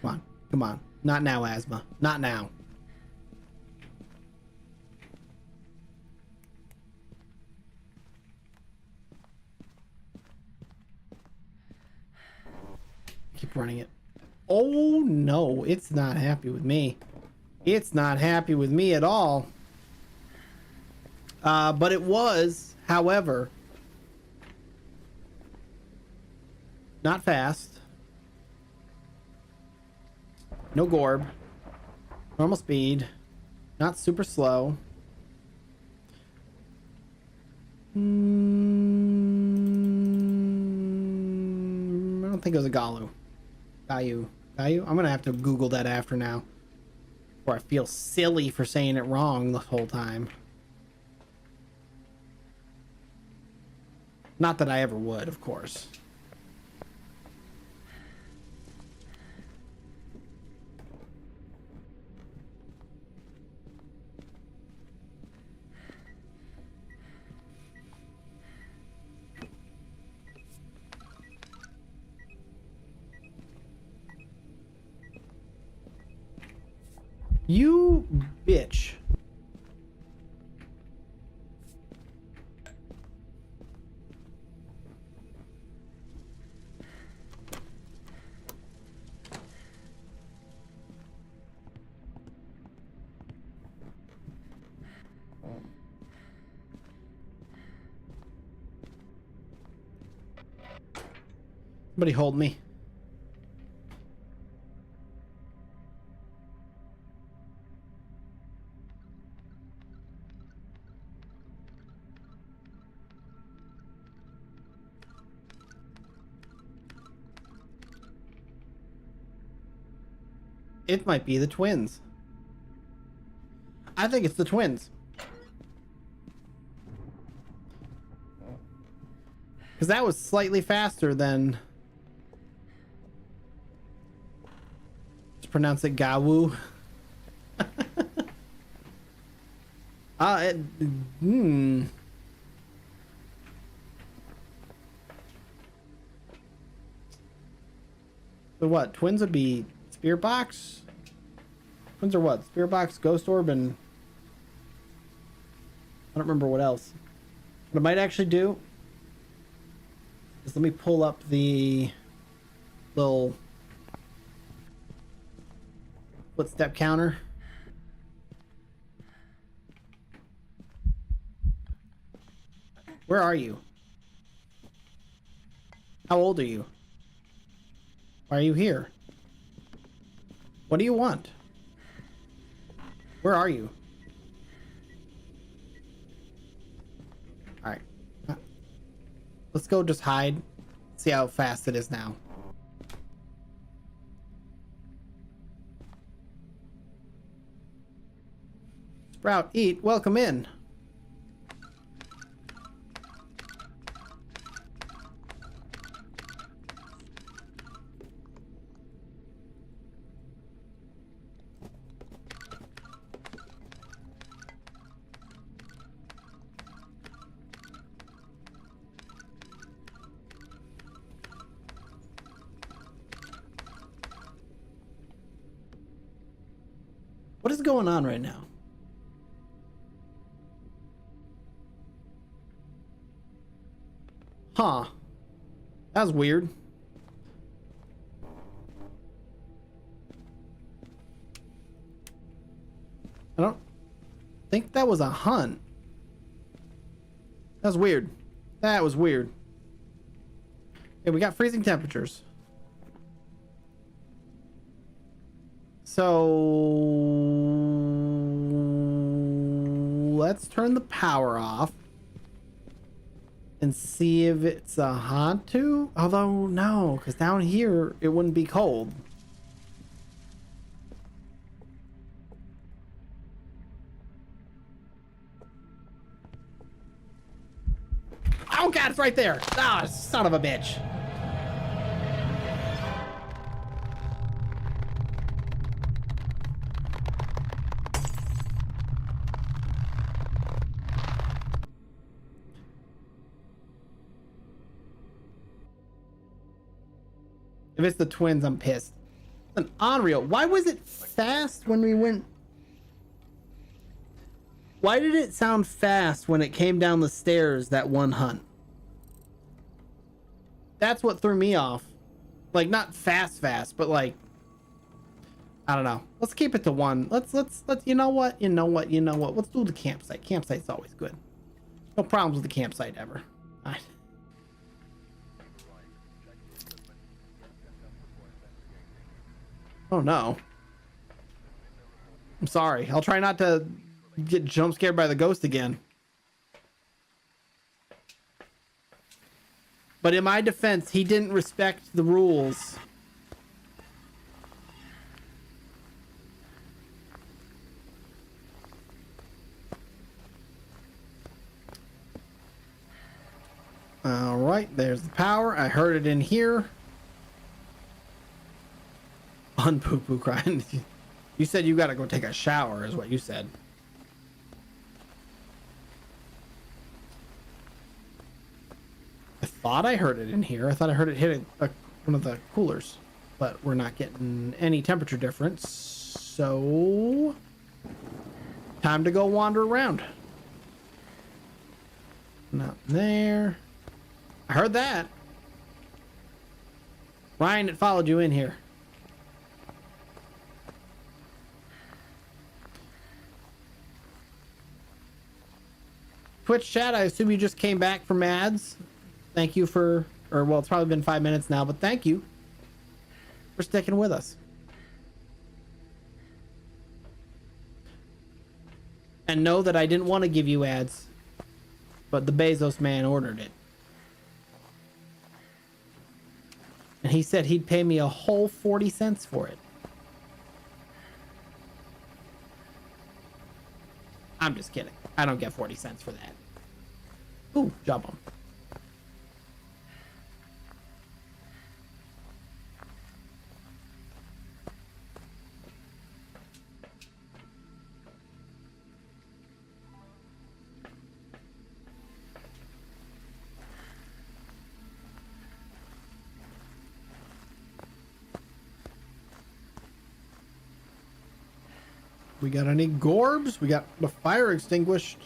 Come on, come on. Not now, Asthma. Not now. Keep running it. Oh no, it's not happy with me. It's not happy with me at all. But it was, however, not fast. No Gorb. Normal speed. Not super slow. I don't think it was a Galu. Gayu. I'm gonna have to Google that after now. Or I feel silly for saying it wrong the whole time. Not that I ever would, of course. You bitch. Somebody hold me. It might be the twins. I think it's the twins. Because that was slightly faster than... Just pronounce it Gawu. So what? Twins would be Spear Box? Twins are what? Spear Box, Ghost Orb, and... I don't remember what else. What I might actually do is let me pull up the little footstep counter. Where are you? How old are you? Why are you here? What do you want? Where are you? All right. Let's go just hide. See how fast it is now. Sprout, eat, welcome in. What is going on right now? Huh. That was weird. I don't think that was a hunt. That was weird. That was weird. Okay, we got freezing temperatures. So let's turn the power off and see if it's a Hantu. Although no, because down here it wouldn't be cold. Oh god, it's right there. Ah, son of a bitch. If it's the twins, I'm pissed. An unreal. Why was it fast when we went? Why did it sound fast when it came down the stairs that one hunt? That's what threw me off. Like not fast, but like I don't know. Let's keep it to one. Let's you know what? Let's do the campsite. Campsite's always good. No problems with the campsite ever. All right. Oh no. I'm sorry. I'll try not to get jump scared by the ghost again. But in my defense, he didn't respect the rules. All right, there's the power. I heard it in here. Unpoo-poo crying. You said you gotta go take a shower is what you said. I thought I heard it in here. I thought I heard it hit one of the coolers, but we're not getting any temperature difference. So time to go wander around. Not there. I heard that. Ryan, it followed you in here. Twitch chat, I assume you just came back from ads. Thank you for Or, well, it's probably been 5 minutes now, but thank you for sticking with us. And know that I didn't want to give you ads, but the Bezos man ordered it. And he said he'd pay me a whole 40 cents for it. I'm just kidding. I don't get 40 cents for that. Ooh, job on. We got any gorbs? We got the fire extinguished.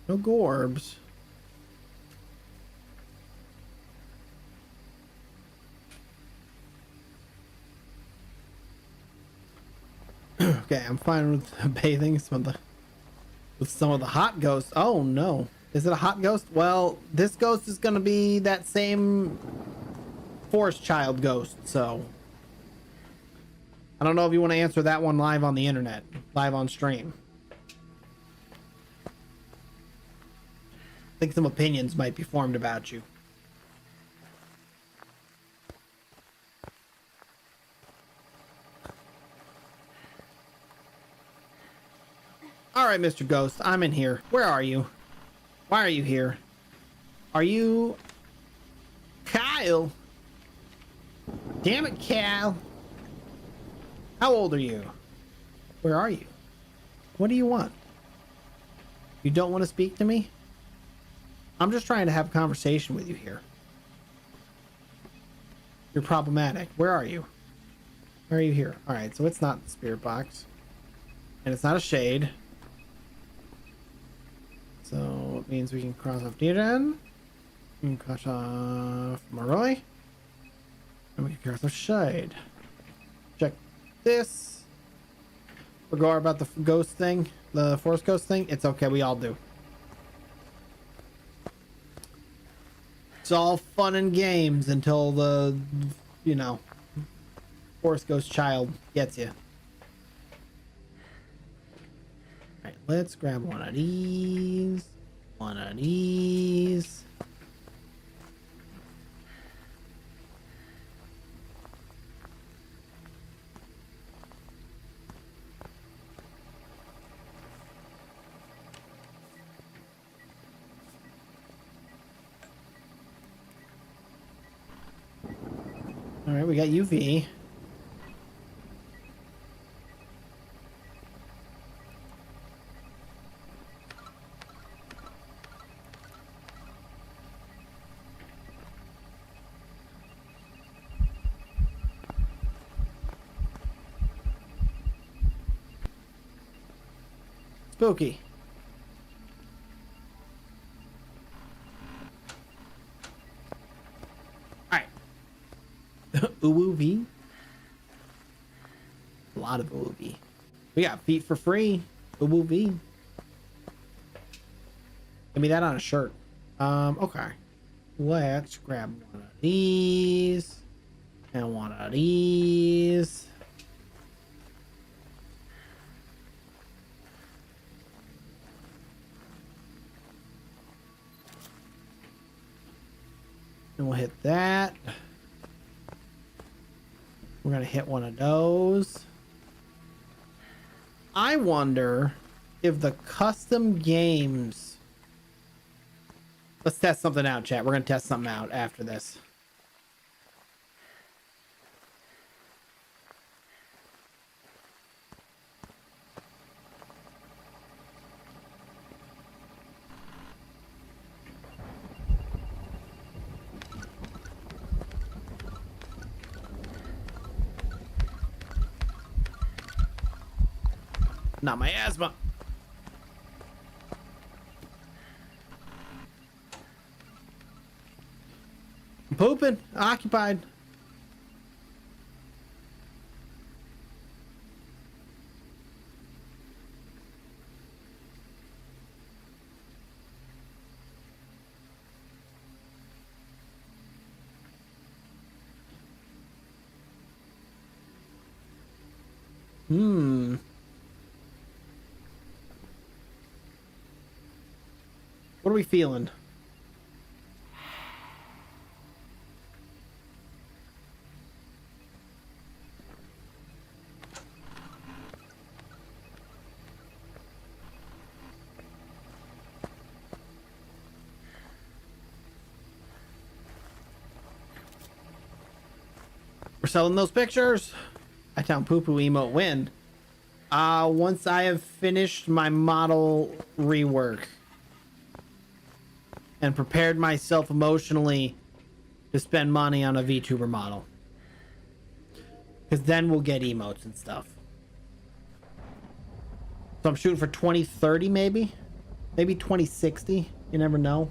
No gorbs. Okay, I'm fine with bathing with some of the hot ghosts. Oh no. Is it a hot ghost? Well, this ghost is gonna be that same forest child ghost, so I don't know if you want to answer that one live on the internet, live on stream. I think some opinions might be formed about you. All right, Mr. Ghost, I'm in here. Where are you? Why are you here? Are you Kyle? Damn it, Cal. How old are you? Where are you? What do you want? You don't want to speak to me? I'm just trying to have a conversation with you here. You're problematic. Where are you? Where are you here? All right, so it's not the spirit box. And it's not a shade. So it means we can cross off Diran. We can cross off Moroi. And we can cross off Shade. Check this. Forgot about the ghost thing, the forest ghost thing. It's okay, we all do. It's all fun and games until the, you know, forest ghost child gets you. Alright, let's grab one of these. One of these. All right, we got UV. Spooky. Uwu. A lot of Uwu. We got feet for free. Uwu. Give me that on a shirt. Okay. Let's grab one of these and one of these. And we'll hit that. We're gonna hit one of those. I wonder if the custom games. Let's test something out, chat. We're gonna test something out after this. Not my asthma. I'm pooping. Occupied. Hmm. What are we feeling? We're selling those pictures. Itown poo poo emote win. Once I have finished my model rework and prepared myself emotionally to spend money on a VTuber model, because then we'll get emotes and stuff. So I'm shooting for 2030, maybe 2060. You never know.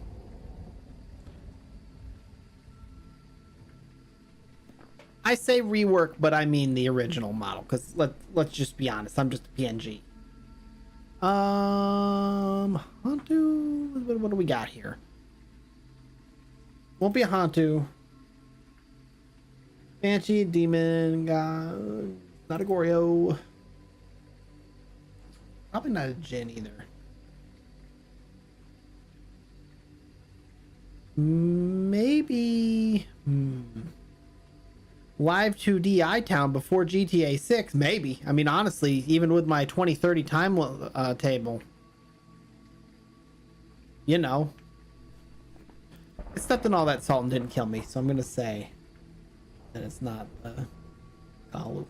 I say rework, but I mean the original model, because let's just be honest, I'm just a PNG. Hantu, what do we got here? Won't be a Hantu. Banshee, demon, god, not a Goryo. Probably not a Jin either. Maybe. Live 2D Itown before GTA 6, maybe. I mean, honestly, even with my 2030 time table, you know, it stepped in all that salt and didn't kill me, so I'm gonna say that it's not Kalu.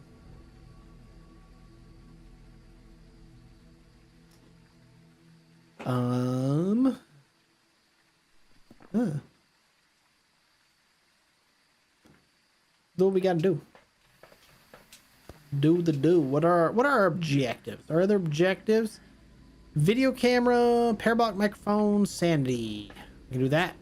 Do what we gotta do. Do. What are our objectives? Are there objectives? Video camera, parabolic microphone, sanity. We can do that.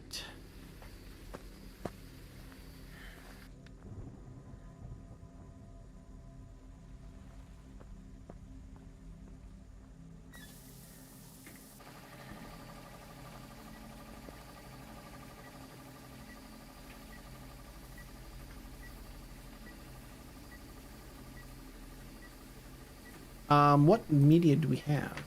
What media do we have?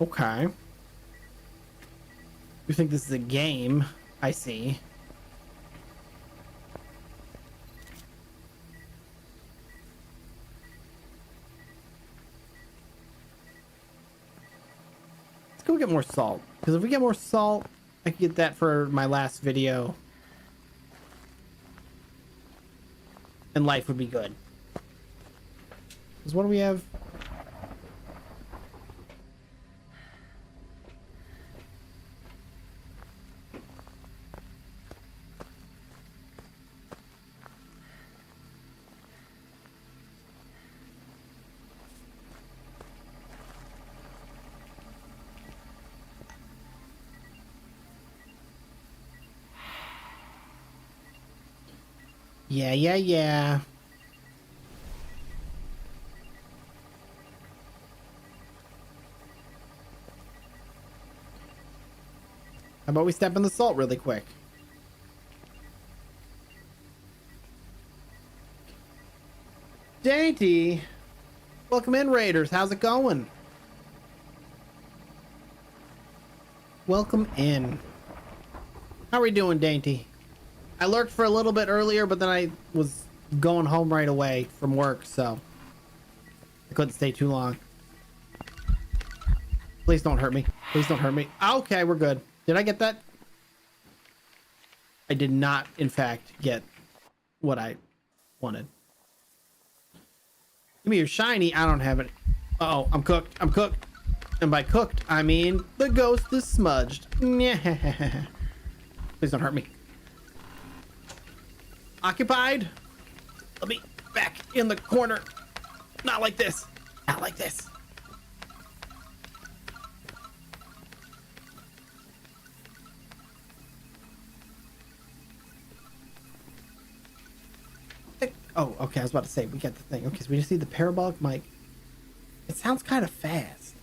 Okay. You think this is a game? I see. Let's go get more salt. Because if we get more salt, I can get that for my last video. And life would be good. Because what do we have? Yeah. How about we step in the salt really quick? Dainty! Welcome in, Raiders. How's it going? Welcome in. How are we doing, Dainty? I lurked for a little bit earlier, but then I was going home right away from work, so I couldn't stay too long. Please don't hurt me. Please don't hurt me. Okay, we're good. Did I get that? I did not, in fact, get what I wanted. Give me your shiny. I don't have it. Uh-oh, I'm cooked. I'm cooked. And by cooked, I mean the ghost is smudged. Please don't hurt me. Occupied. Let me back in the corner. Not like this. Not like this. Oh, okay. I was about to say, we got the thing. Okay, so we just need the parabolic mic. It sounds kind of fast.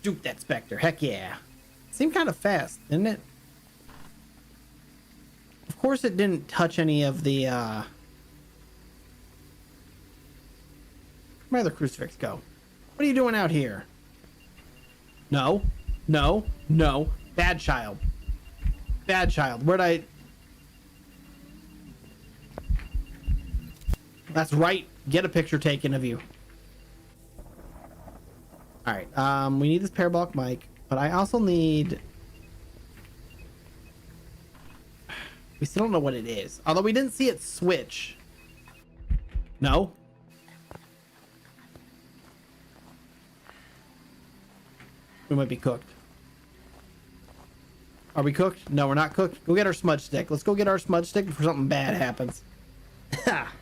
Juke that Spectre. Heck yeah. It seemed kind of fast, didn't it? Of course it didn't touch any of the, where'd the crucifix go? What are you doing out here? No. No. No. Bad child. Bad child. Where'd I... That's right. Get a picture taken of you. Alright, we need this parabolic mic, but I also need... We still don't know what it is. Although we didn't see it switch. No? We might be cooked. Are we cooked? No, we're not cooked. Go get our smudge stick. Let's go get our smudge stick before something bad happens. Ha!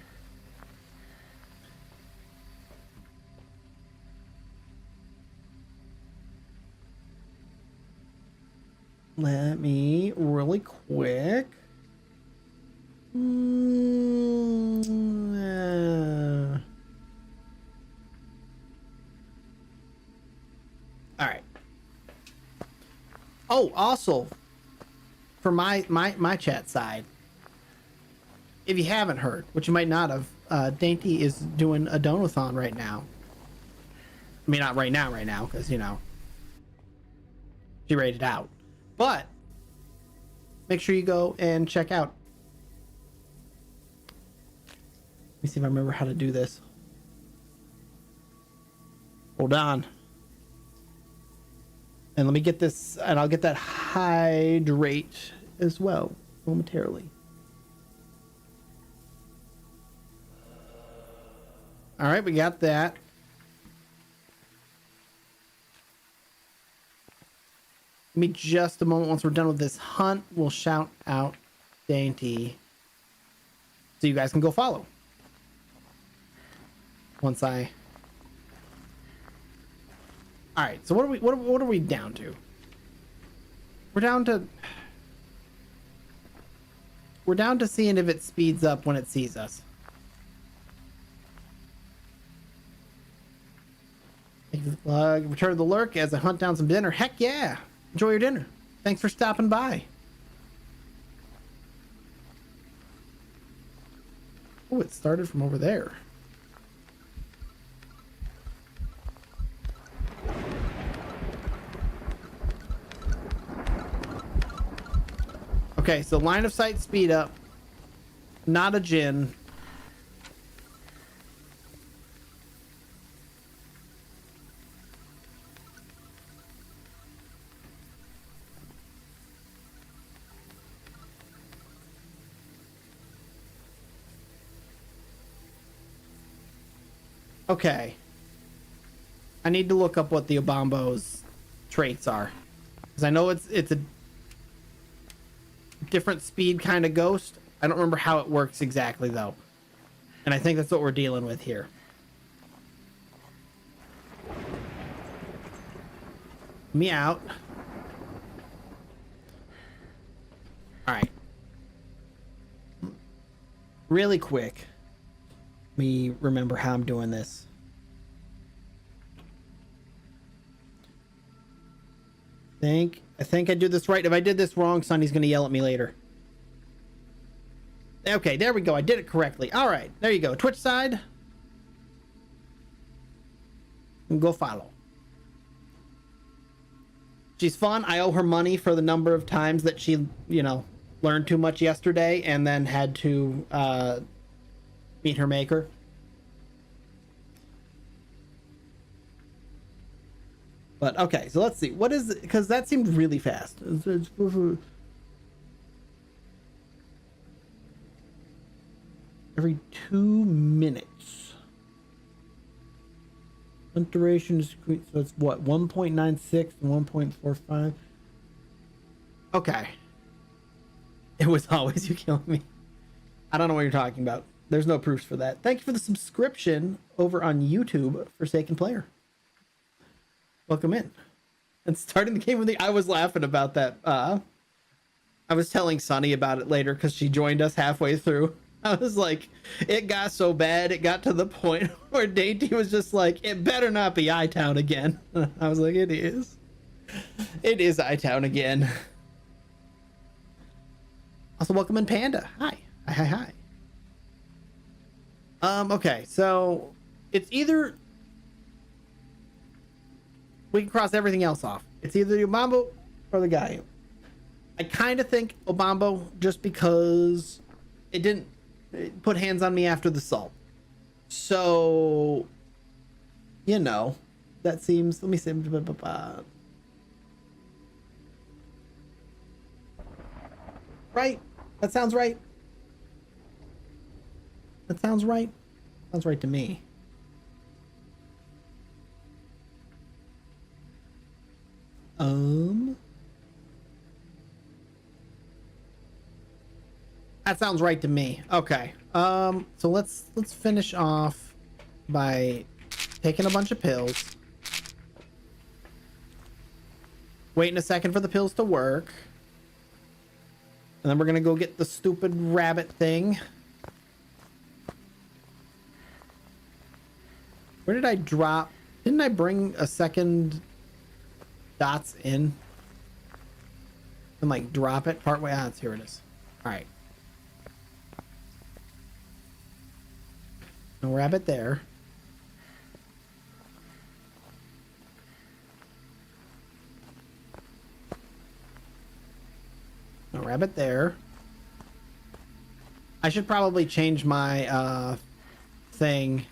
Let me really quick. All right. Oh, also, for my chat side, if you haven't heard, which you might not have, Dainty is doing a donathon right now. I mean, not right now, because, you know, she rated out. But make sure you go and check out. Let me see if I remember how to do this. Hold on. And let me get this, and I'll get that hydrate as well momentarily. All right, we got that. Give me just a moment. Once we're done with this hunt, we'll shout out Dainty so you guys can go follow. Once I... All right, so what are we down to? We're down to seeing if it speeds up when it sees us. Return to the lurk as I hunt down some dinner. Heck yeah! Enjoy your dinner. Thanks for stopping by. Oh, it started from over there. Okay, so line of sight speed up. Not a Jinn. Okay. I need to look up what the Obambo's traits are. Because I know it's a different speed kind of ghost. I don't remember how it works exactly though. And I think that's what we're dealing with here. Me out. All right. Really quick. Let me remember how I'm doing this. I think I did this right. If I did this wrong, Sonny's gonna yell at me later. Okay, there we go. I did it correctly. All right, there you go. Twitch side. And go follow. She's fun. I owe her money for the number of times that she, you know, learned too much yesterday and then had to meet her maker. But okay, so let's see. What is it? Because that seemed really fast. Every 2 minutes. Hunt duration is, so it's what, 1.96 and 1.45. Okay. It was always you killing me. I don't know what you're talking about. There's no proofs for that. Thank you for the subscription over on YouTube, Forsaken Player. Welcome in. And starting the game with the... I was laughing about that. I was telling Sunny about it later because she joined us halfway through. I was like, it got so bad, it got to the point where Dainty was just like, it better not be Itown again. I was like, it is. It is Itown again. Also, welcome in Panda. Hi. Hi. Okay, so it's either we can cross everything else off. It's either the Obambo or the guy. I kind of think Obambo just because it didn't put hands on me after the salt. So, you know, that seems, let me see. Right. That sounds right. That sounds right. Sounds right to me. That sounds right to me. Okay. So let's finish off by taking a bunch of pills. Waiting a second for the pills to work. And then we're gonna go get the stupid rabbit thing. Where did I drop? Didn't I bring a second dots in? And like drop it partway? Ah, here it is. All right. No rabbit there. No rabbit there. I should probably change my thing.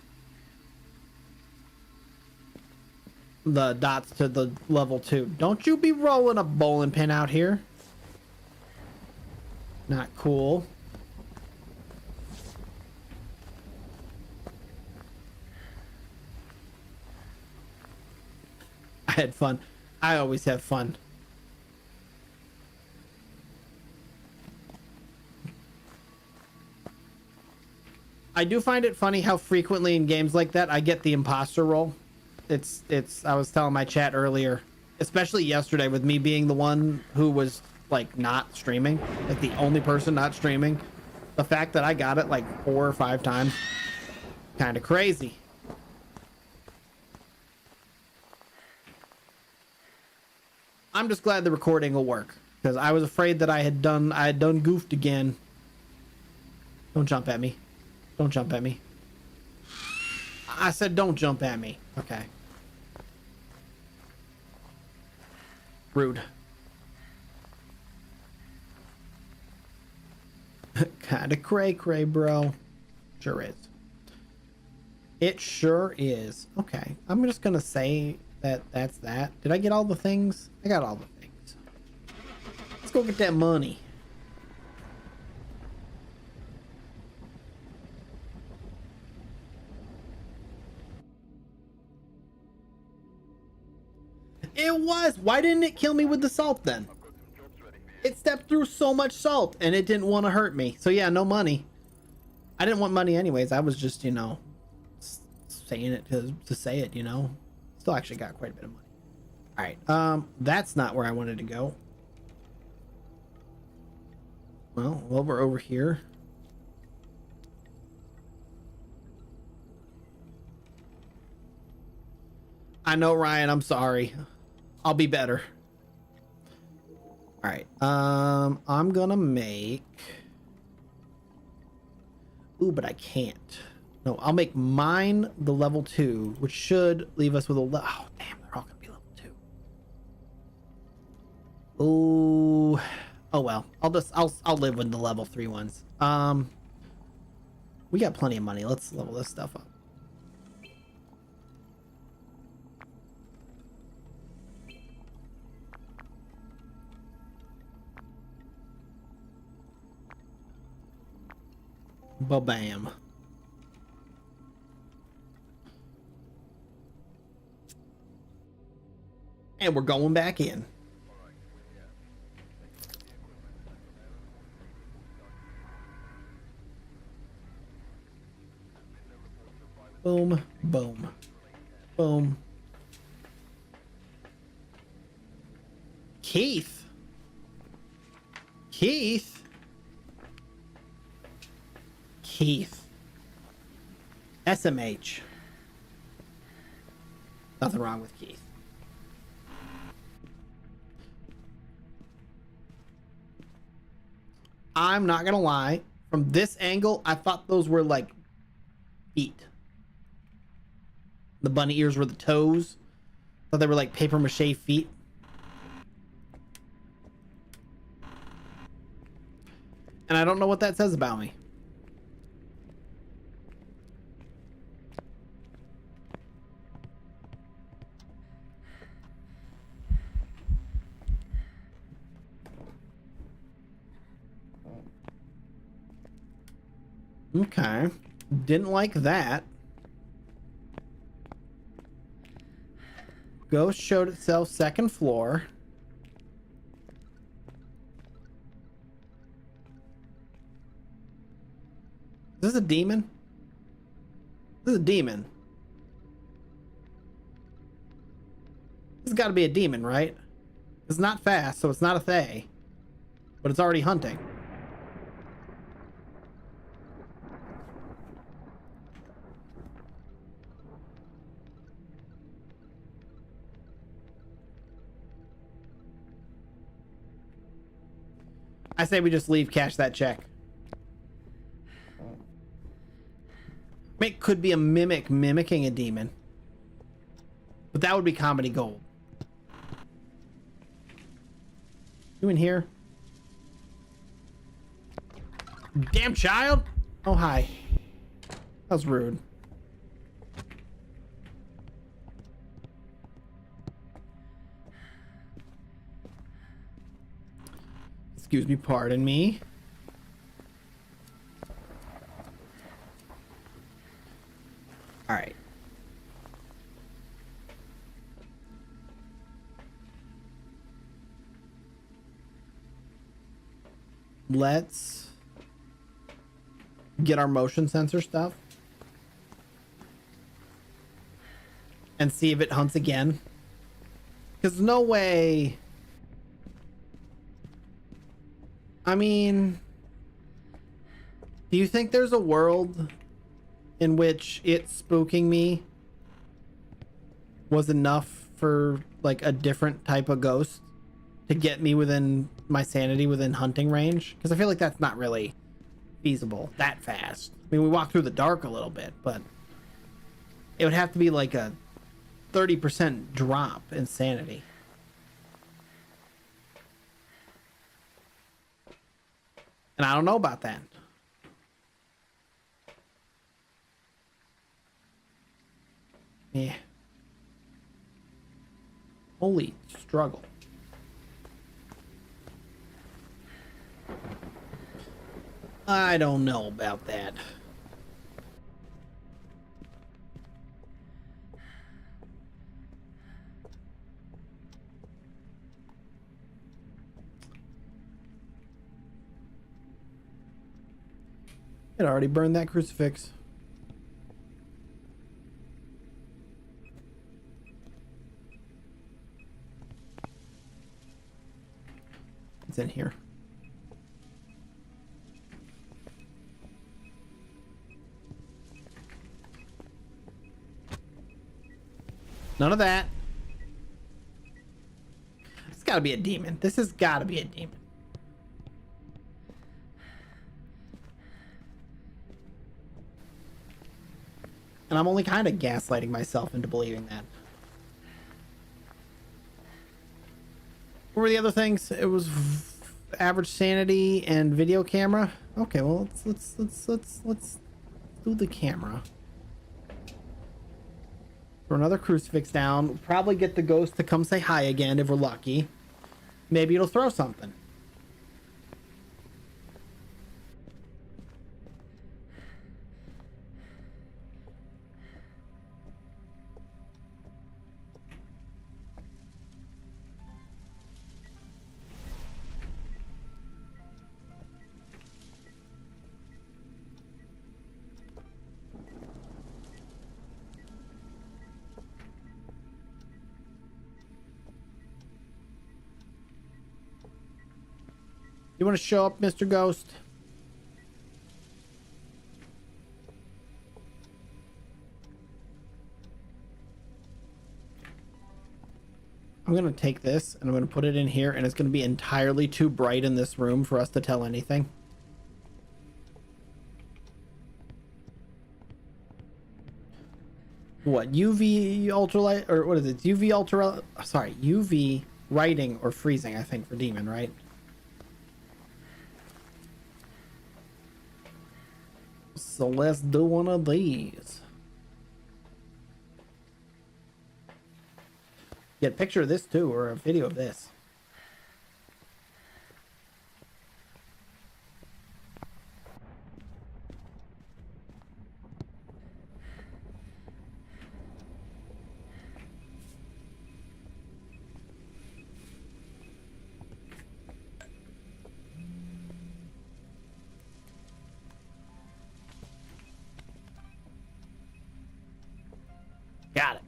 The dots to the level 2. Don't you be rolling a bowling pin out here. Not cool. I had fun. I always have fun. I do find it funny how frequently in games like that I get the imposter role. It's I was telling my chat earlier, especially yesterday with me being the one who was like not streaming, like the only person not streaming. The fact that I got it like 4 or 5 times, kind of crazy. I'm just glad the recording will work because I was afraid that I had done goofed again. Don't jump at me. Don't jump at me. I said don't jump at me. Okay. Rude. Kinda cray, bro. Sure is. It sure is. Okay. I'm just gonna say that that's that. Did I get all the things? I got all the things. Let's go get that money. It was. Why didn't it kill me with the salt then? It stepped through so much salt and it didn't want to hurt me. So yeah, no money. I didn't want money anyways. I was just, you know, saying it to say it, you know. Still actually got quite a bit of money. All right. That's not where I wanted to go. Well, we're over here. I know, Ryan, I'm sorry. I'll be better. All right. I'm gonna make. Ooh, but I can't. No, I'll make mine the level 2, which should leave us with a oh damn, they're all gonna be level 2. Ooh. Oh well. I'll live with the level 3 ones. We got plenty of money. Let's level this stuff up. Ba-bam. And we're going back in. Boom, boom, boom. Keith? Keith. SMH. Nothing wrong with Keith. I'm not gonna lie. From this angle, I thought those were like feet. The bunny ears were the toes. I thought they were like paper mache feet. And I don't know what that says about me. Okay. Didn't like that. Ghost showed itself second floor. Is this a demon? This is a demon. This has got to be a demon, right? It's not fast, so it's not a Thay. But it's already hunting. I say we just leave, cash that check. It could be a mimic mimicking a demon. But that would be comedy gold. You in here? Damn child! Oh, hi. That was rude. Excuse me, pardon me. All right. Let's get our motion sensor stuff and see if it hunts again. Because no way. I mean, do you think there's a world in which it spooking me was enough for like a different type of ghost to get me within my sanity within hunting range? Because I feel like that's not really feasible that fast. I mean, we walked through the dark a little bit, but it would have to be like a 30% drop in sanity. And I don't know about that. Yeah. Holy struggle. I don't know about that. It already burned that crucifix. It's in here. None of that. It's gotta be a demon. This has gotta be a demon. And I'm only kind of gaslighting myself into believing that. What were the other things? It was average sanity and video camera. Okay, well let's do the camera. Throw another crucifix down. We'll probably get the ghost to come say hi again if we're lucky. Maybe it'll throw something. You want to show up, Mr. Ghost? I'm going to take this and I'm going to put it in here, and it's going to be entirely too bright in this room for us to tell anything. What, UV ultralight, or what is it? UV ultra, sorry, UV writing or freezing, I think, for demon, right? So let's do one of these. Get a picture of this too, or a video of this. Got it.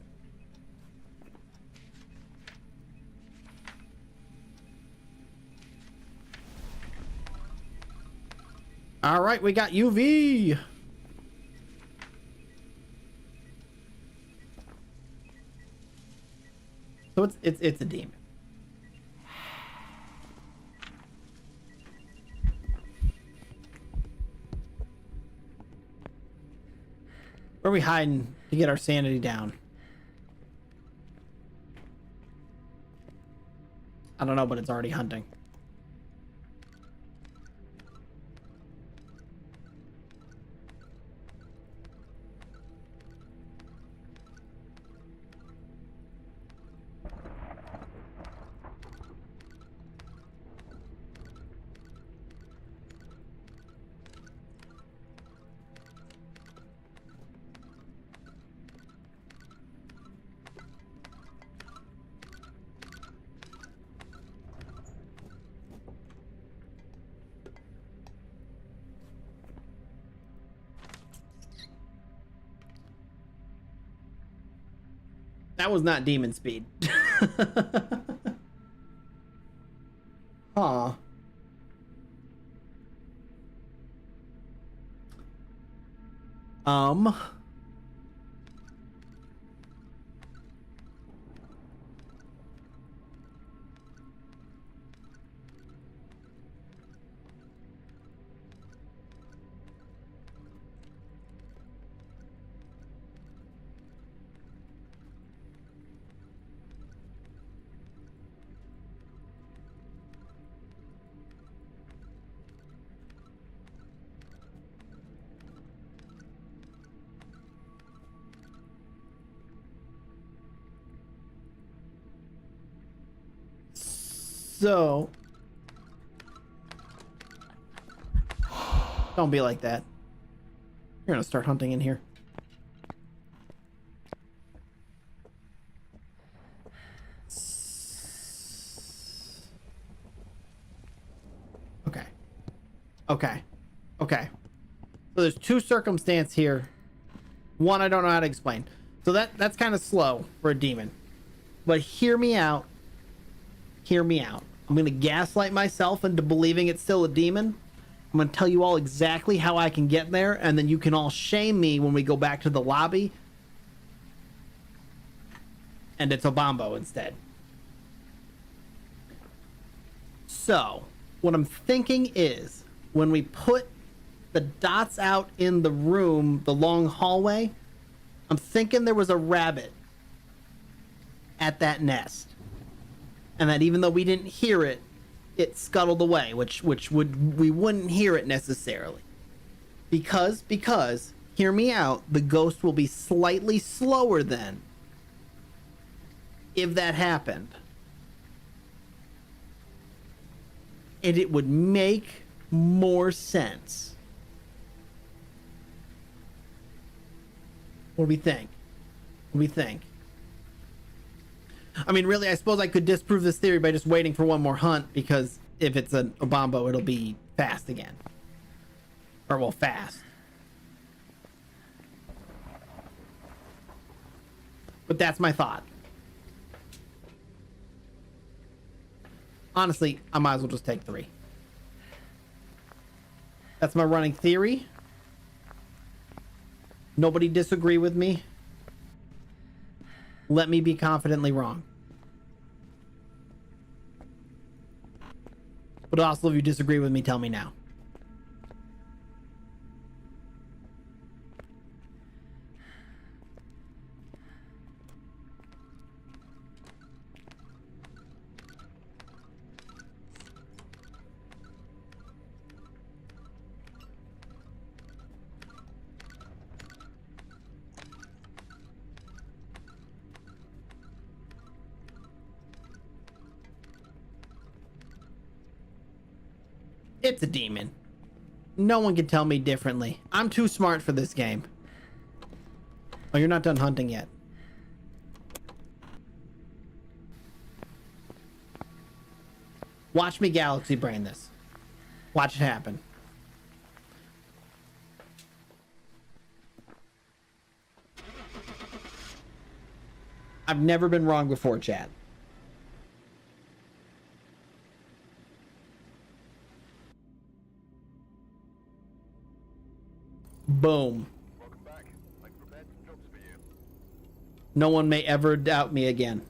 All right, we got UV. So it's a demon. Where are we hiding to get our sanity down? I don't know, but it's already hunting. That was not demon speed. Huh. Um. So, don't be like that. You're gonna start hunting in here. Okay. Okay. Okay. So there's two circumstances here. One I don't know how to explain. So that's kind of slow for a demon. But hear me out. Hear me out. I'm going to gaslight myself into believing it's still a demon. I'm going to tell you all exactly how I can get there, and then you can all shame me when we go back to the lobby. And it's Obambo instead. So, what I'm thinking is, when we put the dots out in the room, the long hallway, I'm thinking there was a rabbit at that nest. And that even though we didn't hear it, it scuttled away, which we wouldn't hear it necessarily. Because, hear me out, the ghost will be slightly slower then, if that happened. And it would make more sense. What do we think? What do we think? I mean, really, I suppose I could disprove this theory by just waiting for one more hunt, because if it's an Obambo, it'll be fast again. Or, well, fast. But that's my thought. Honestly, I might as well just take 3. That's my running theory. Nobody disagree with me. Let me be confidently wrong. But also, if you disagree with me, tell me now. It's a demon. No one can tell me differently. I'm too smart for this game. Oh, you're not done hunting yet. Watch me galaxy brain this. Watch it happen. I've never been wrong before, chat. Boom. Welcome back. I've prepared some jobs for you. No one may ever doubt me again.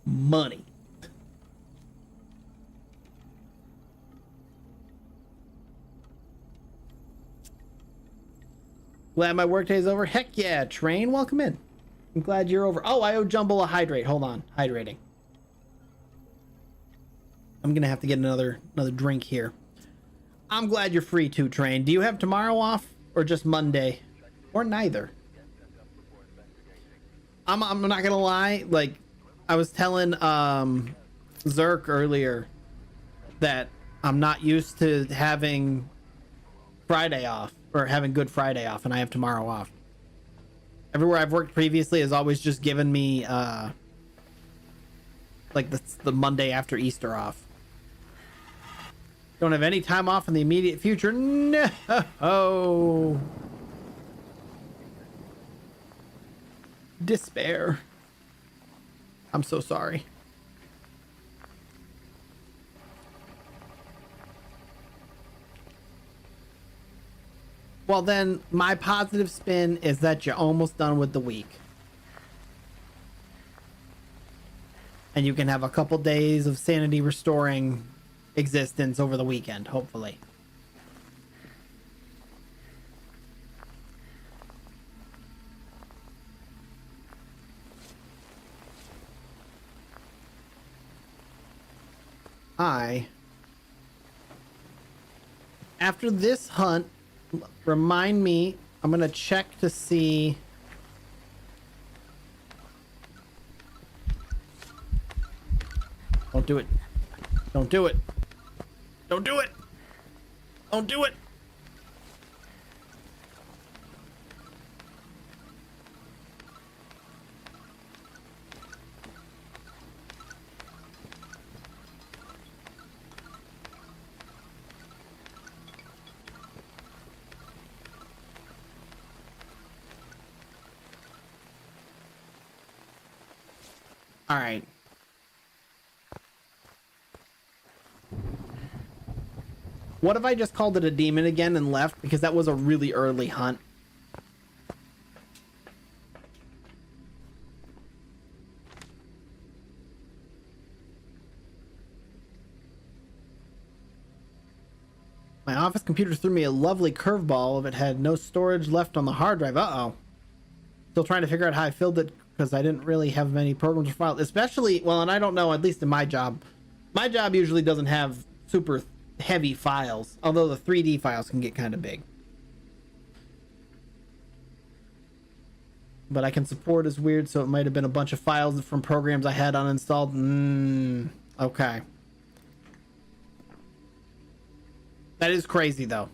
Money. Glad my workday's over. Heck yeah, Train, welcome in. I'm glad you're over. Oh, I owe Jumble a hydrate. Hold on, hydrating. I'm gonna have to get another drink here. I'm glad you're free too, Train. Do you have tomorrow off or just Monday? Or neither? I'm not gonna lie, like I was telling Zerk earlier that I'm not used to having Friday off or having Good Friday off, and I have tomorrow off. Everywhere I've worked previously has always just given me like the Monday after Easter off. Don't have any time off in the immediate future. No. Despair. I'm so sorry. Well, then my positive spin is that you're almost done with the week. And you can have a couple days of sanity restoring existence over the weekend, hopefully. After this hunt, remind me, I'm gonna check to see. Don't do it. Don't do it. Don't do it. Don't do it. All right. What if I just called it a demon again and left? Because that was a really early hunt. My office computer threw me a lovely curveball if it had no storage left on the hard drive. Uh-oh. Still trying to figure out how I filled it because I didn't really have many programs or files. Especially, well, and I don't know, at least in my job. My job usually doesn't have super heavy files, although the 3D files can get kind of big. But I can support is weird, so it might have been a bunch of files from programs I had uninstalled. Okay. That is crazy, though.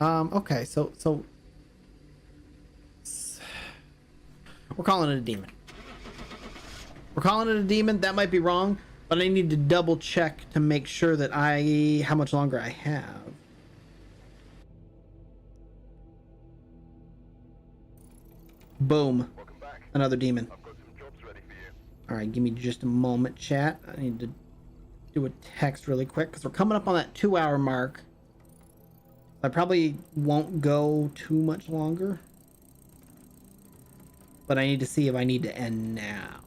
Okay, so we're calling it a demon. We're calling it a demon. That might be wrong, but I need to double check to make sure that how much longer I have. Boom. Welcome back. Another demon. I've got some All right, give me just a moment, chat. I need to do a text really quick because we're coming up on that 2-hour mark. I probably won't go too much longer, but I need to see if I need to end now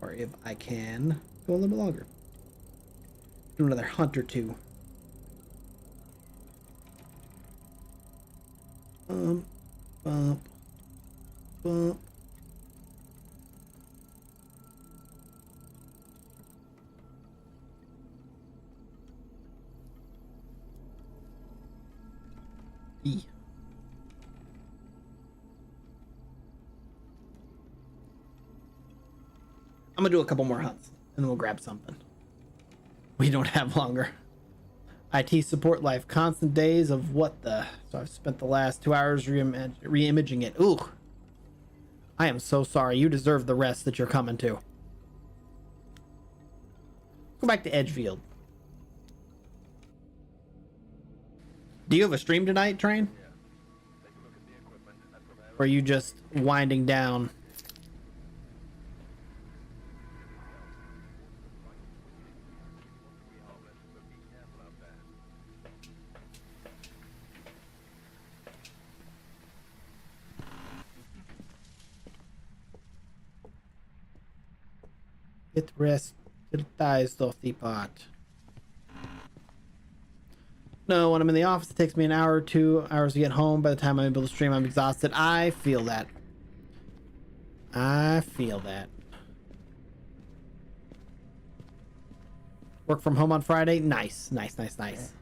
or if I can go a little bit longer. Do another hunt or two. Bump, bump. E. I'm gonna do a couple more hunts and then we'll grab something. We don't have longer. IT support life, constant days of what the... So I've spent the last 2 hours re-imaging it. Ooh. I am so sorry. You deserve the rest that you're coming to. Go back to Edgefield. Do you have a stream tonight, Train? Or are you just winding down? Get rest. Get the thighs off the pot. No, when I'm in the office, it takes me an hour or 2 hours to get home. By the time I'm able to stream, I'm exhausted. I feel that. I feel that. Work from home on Friday? Nice, nice, nice, nice.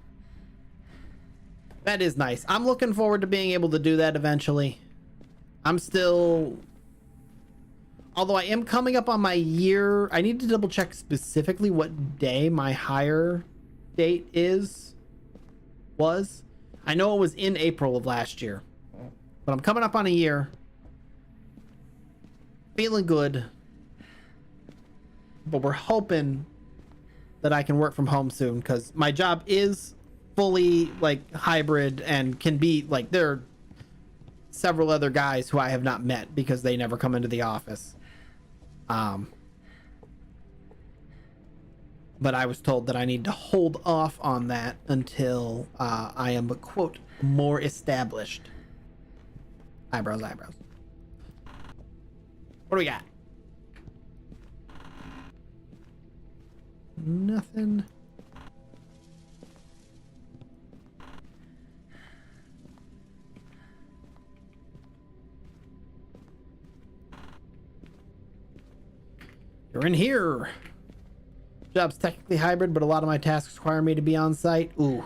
That is nice. I'm looking forward to being able to do that eventually. I'm still... Although I am coming up on my year, I need to double check specifically what day my hire date was. I know it was in April of last year, but I'm coming up on a year. Feeling good, but we're hoping that I can work from home soon because my job is fully like hybrid and can be like, there are several other guys who I have not met because they never come into the office. But I was told that I need to hold off on that until I am, quote, more established. Eyebrows, eyebrows. What do we got? Nothing. You're in here. Job's technically hybrid, but a lot of my tasks require me to be on site. Ooh.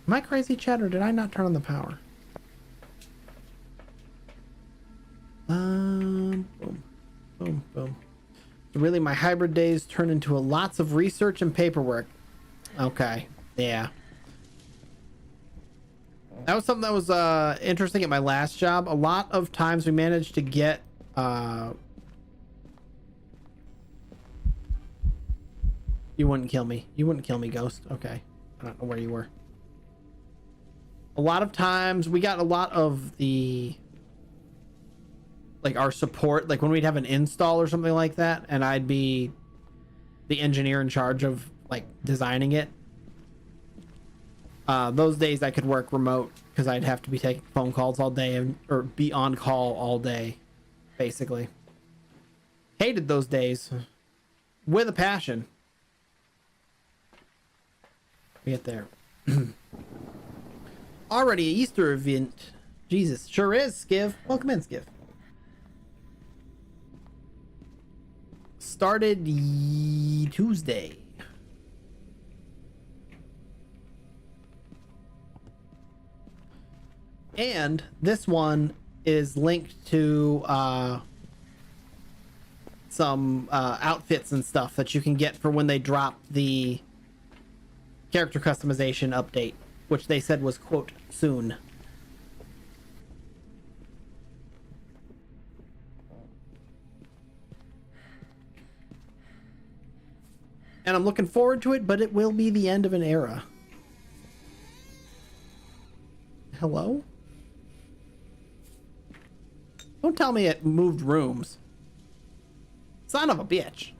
Am I crazy, Chad, or did I not turn on the power? Boom, boom, boom. So really, my hybrid days turn into lots of research and paperwork. Okay, yeah. That was something that was interesting at my last job. A lot of times we managed to get you wouldn't kill me. You wouldn't kill me, Ghost. Okay. I don't know where you were. A lot of times we got a lot of the like our support, like when we'd have an install or something like that, and I'd be the engineer in charge of like designing it. Those days I could work remote because I'd have to be taking phone calls all day or be on call all day, basically. Hated those days with a passion. We get there. Already a Easter event. Jesus, sure is, Skiv. Welcome in, Skiv. Started Tuesday. And this one is linked to some outfits and stuff that you can get for when they drop the character customization update, which they said was, quote, soon. And I'm looking forward to it, but it will be the end of an era. Hello? Don't tell me it moved rooms. Son of a bitch.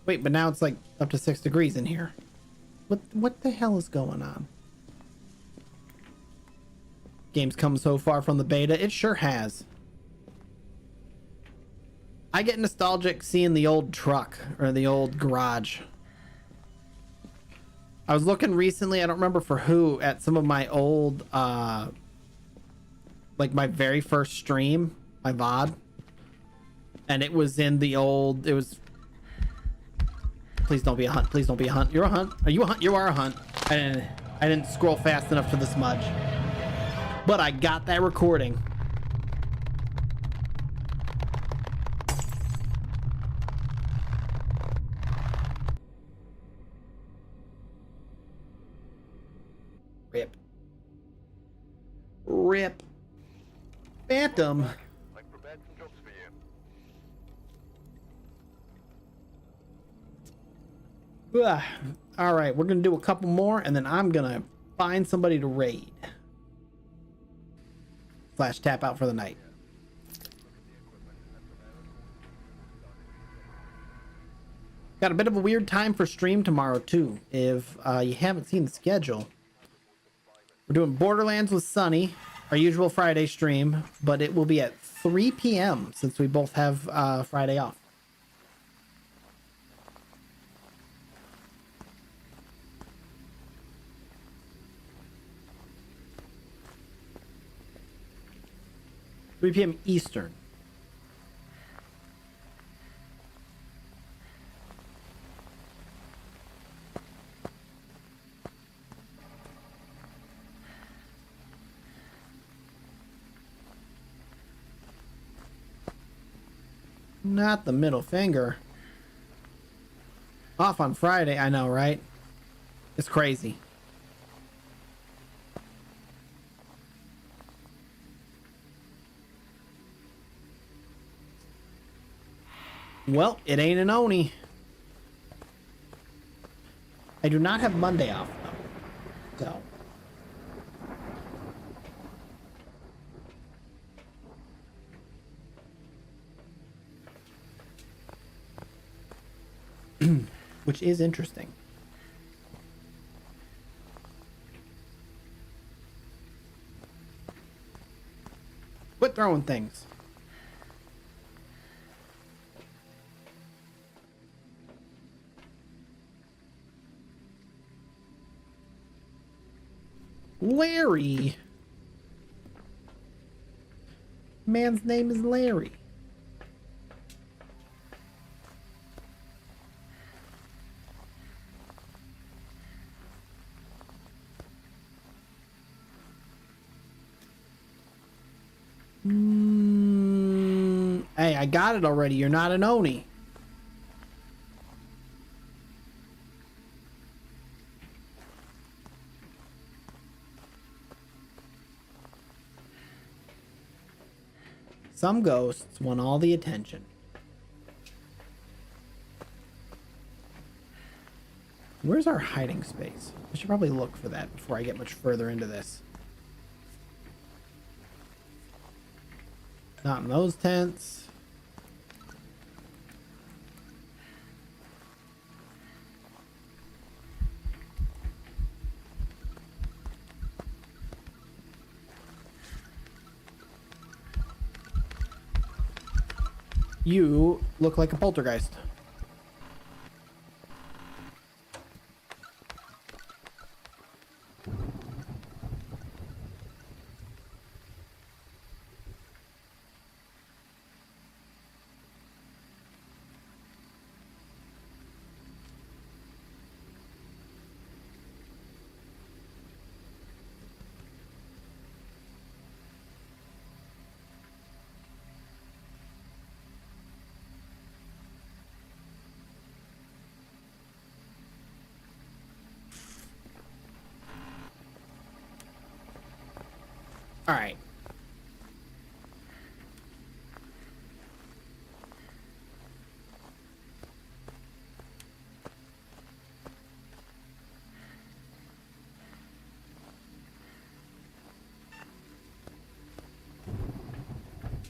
Wait, but now it's like up to 6 degrees in here. What the hell is going on? Game's come so far from the beta. It sure has. I get nostalgic seeing the old truck or the old garage. I was looking recently, I don't remember for who, at some of my old like my very first stream, my VOD. And it was in the old, it was, please don't be a hunt, please don't be a hunt. You're a hunt. Are you a hunt? You are a hunt. I didn't scroll fast enough for the smudge. But I got that recording. Rip. Rip. Phantom. I've prepared some jobs for you. Ugh. All right, we're gonna do a couple more, and then I'm gonna find somebody to raid. Slash tap out for the night. Got a bit of a weird time for stream tomorrow too. If you haven't seen the schedule, we're doing Borderlands with Sunny, our usual Friday stream, but it will be at 3 p.m. since we both have Friday off. (3 p.m. Eastern). Not the middle finger. Off on Friday, I know, right? It's crazy. Well, it ain't an Oni. I do not have Monday off, though. So. Which is interesting. Quit throwing things. Larry. Man's name is Larry. Hey, I got it already. You're not an Oni. Some ghosts want all the attention. Where's our hiding space? I should probably look for that before I get much further into this. Not in those tents. You look like a poltergeist. All right.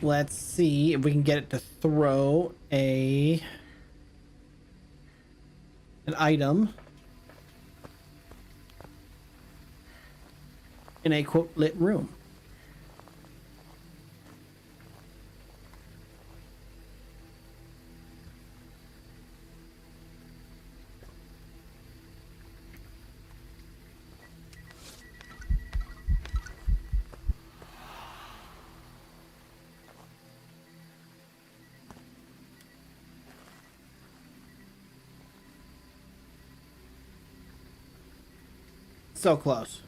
Let's see if we can get it to throw an item in a quote lit room. So close.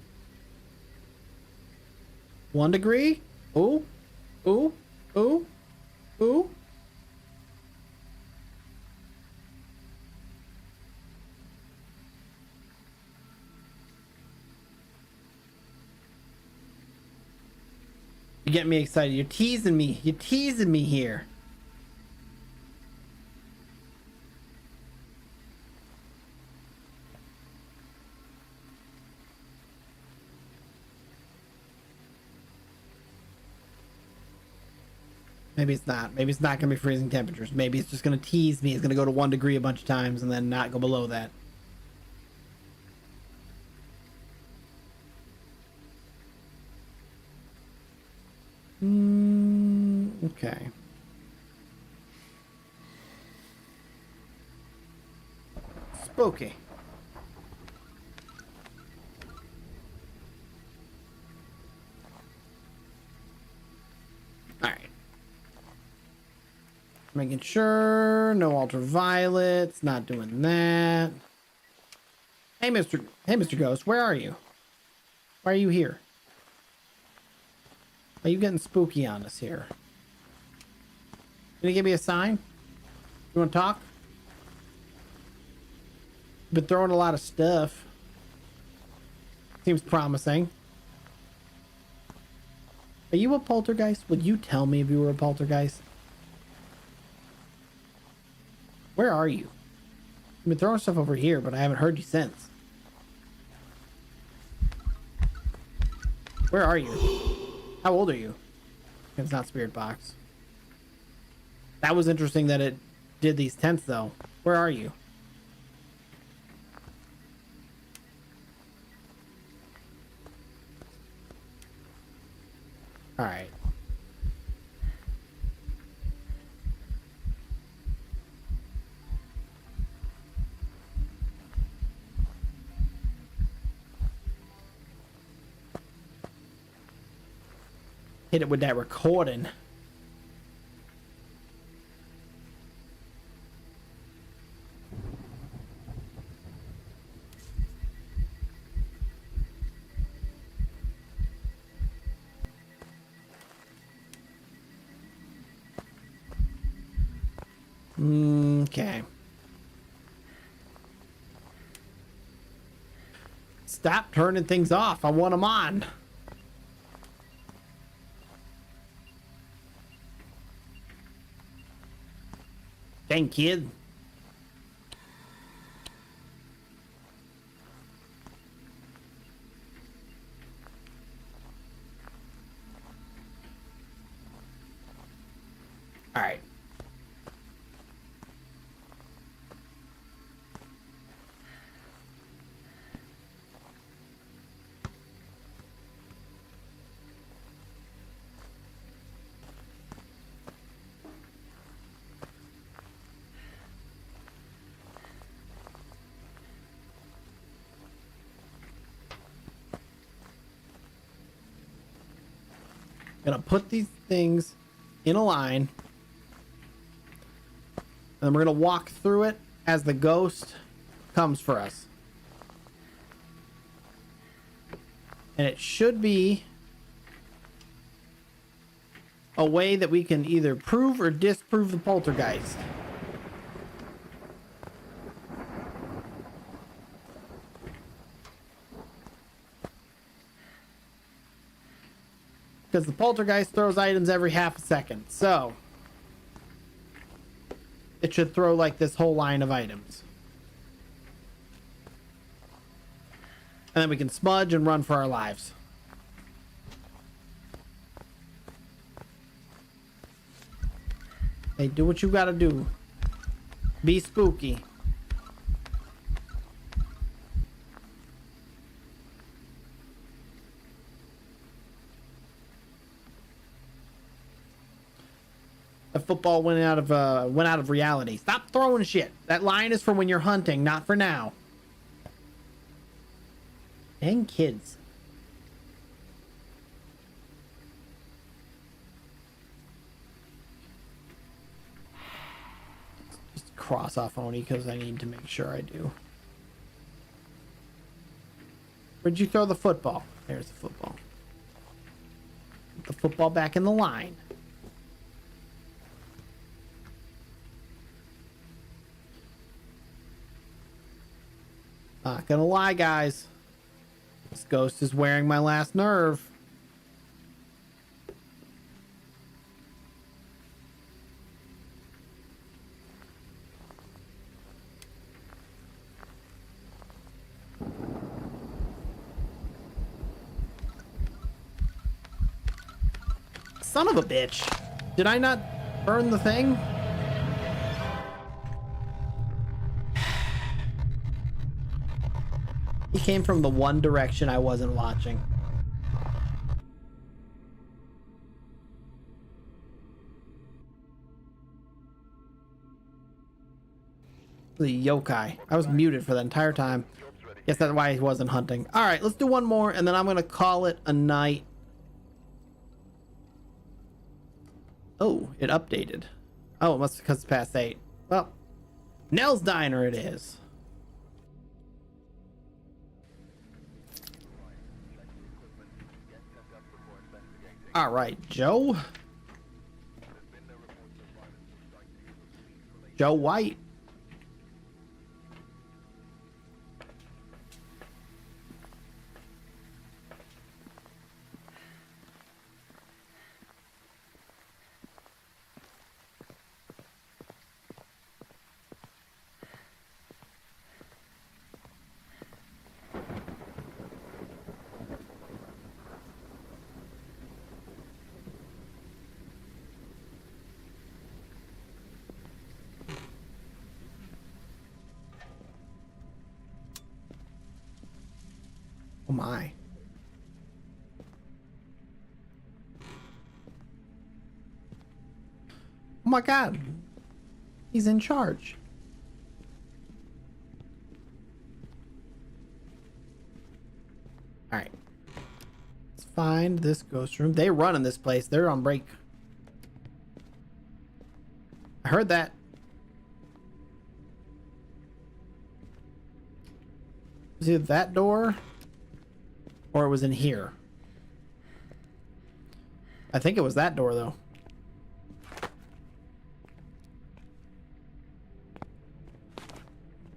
1 degree. Ooh, ooh, ooh, ooh. You're getting me excited. You're teasing me. You're teasing me here. Maybe it's not. Maybe it's not going to be freezing temperatures. Maybe it's just going to tease me. It's going to go to 1 degree a bunch of times and then not go below that. Okay. Spooky. All right. Making sure no ultraviolets, not doing that. Hey, Mr. Ghost, where are you? Why are you here? Are you getting spooky on us here? Can you give me a sign? You want to talk? Been throwing a lot of stuff. Seems promising. Are you a poltergeist? Would you tell me if you were a poltergeist? Where are you? You've been throwing stuff over here, but I haven't heard you since. Where are you? How old are you? It's not Spirit Box. That was interesting that it did these tents, though. Where are you? All right. Hit it with that recording. Okay. Stop turning things off. I want them on. Dang, kid. All right. Gonna put these things in a line, and we're gonna walk through it as the ghost comes for us. And it should be a way that we can either prove or disprove the poltergeist. because the poltergeist throws items every half a second. So it should throw like this whole line of items. And then we can smudge and run for our lives. Hey, do what you gotta do. Be spooky. The football went out of reality. Stop throwing shit. That line is for when you're hunting, not for now. Dang kids. Just cross off Oni because I need to make sure I do. Where'd you throw the football? There's the football. Put the football back in the line. Not gonna lie, guys. This ghost is wearing my last nerve. Son of a bitch. Did I not burn the thing? He came from the one direction I wasn't watching. The yokai. I was muted for the entire time. Guess that's why he wasn't hunting. All right, let's do one more, and then I'm gonna call it a night. Oh, it updated. Oh, it must be because it's past 8. Well, Nell's Diner it is. All right, Joe. Joe White. Oh my. Oh my god. He's in charge. Alright. Let's find this ghost room. They run in this place. They're on break. I heard that. Was it that door? Or it was in here? I think it was that door, though.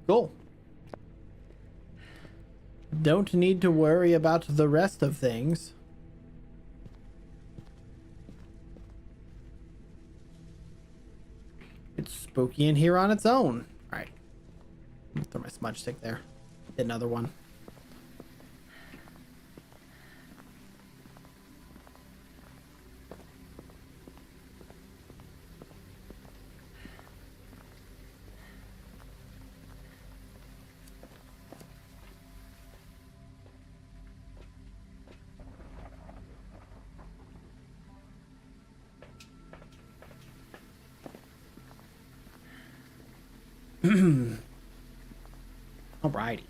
Cool. Don't need to worry about the rest of things. It's spooky in here on its own. Alright. Throw my smudge stick there. Get another one. Alrighty.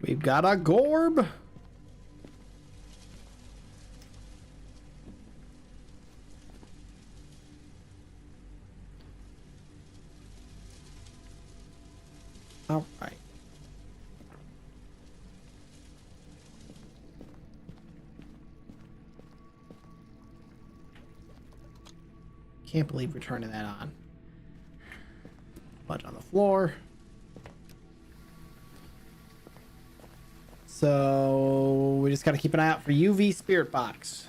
We've got a Gorb. All right. Can't believe we're turning that on. Bunch on the floor. So we just got to keep an eye out for UV spirit box.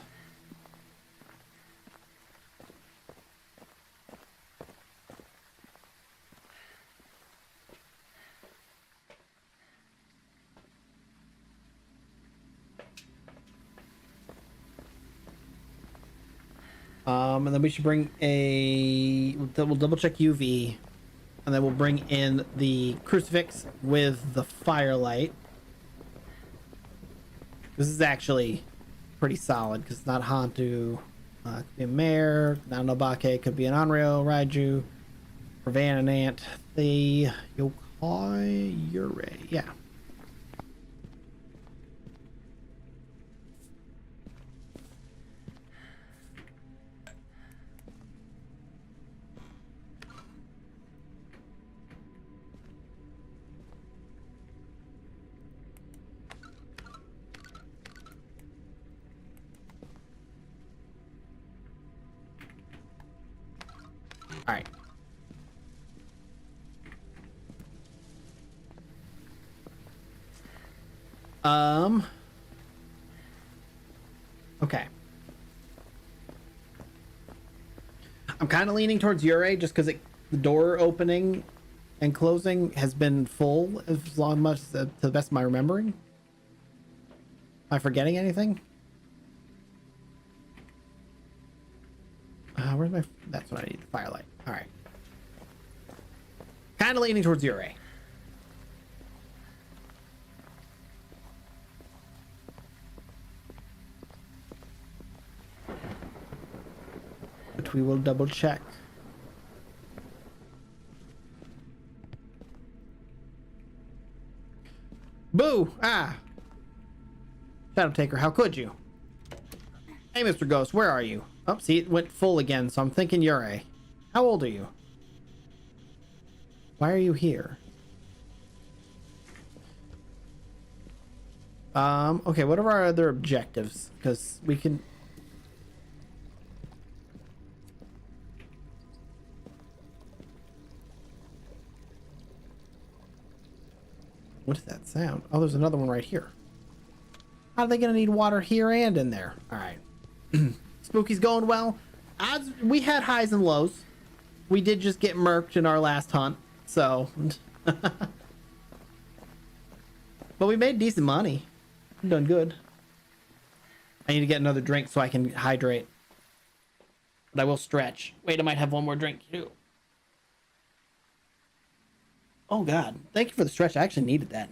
And then we should bring we'll double check UV, and then we'll bring in the crucifix with the firelight. This is actually pretty solid because it's not Hantu. Could be a mare, not an Obake, could be an Onryo, Raiju, Revenant, the Yokai Yurei. Yeah. All right. Okay. I'm kind of leaning towards Yurei just because the door opening and closing has been full as long as to the best of my remembering. Am I forgetting anything? Where's my... That's what I need, the firelight. All right. Kind of leaning towards Yurei. But we will double check. Boo! Ah! Shadow Taker, how could you? Hey, Mr. Ghost, where are you? Oh, see, it went full again, so I'm thinking Yurei. How old are you? Why are you here? Okay, what are our other objectives? Because we can... What is that sound? Oh, there's another one right here. How are they gonna need water here and in there? All right. Spooky's going well. Odds, we had highs and lows. We did just get murked in our last hunt, so... But we made decent money. I'm done good. I need to get another drink so I can hydrate. But I will stretch. Wait, I might have one more drink too. Oh god, thank you for the stretch. I actually needed that.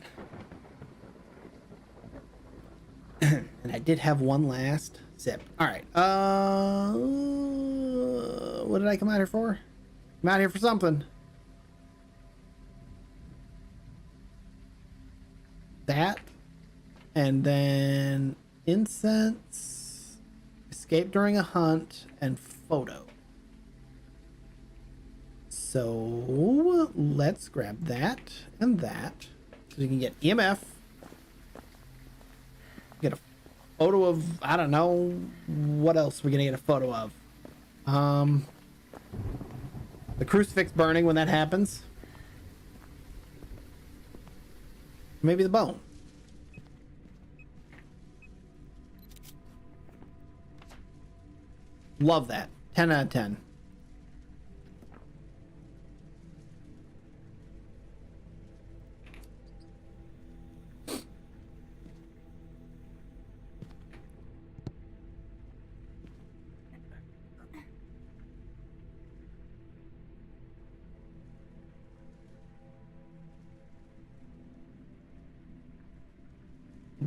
And I did have one last sip. All right. What did I come out here for? I'm out here for something. That. And then incense, escape during a hunt, and photo. So let's grab that and that. So we can get EMF. Get a photo of, I don't know, what else we're gonna get a photo of. The crucifix burning when that happens. Maybe the bone. Love that. 10 out of 10.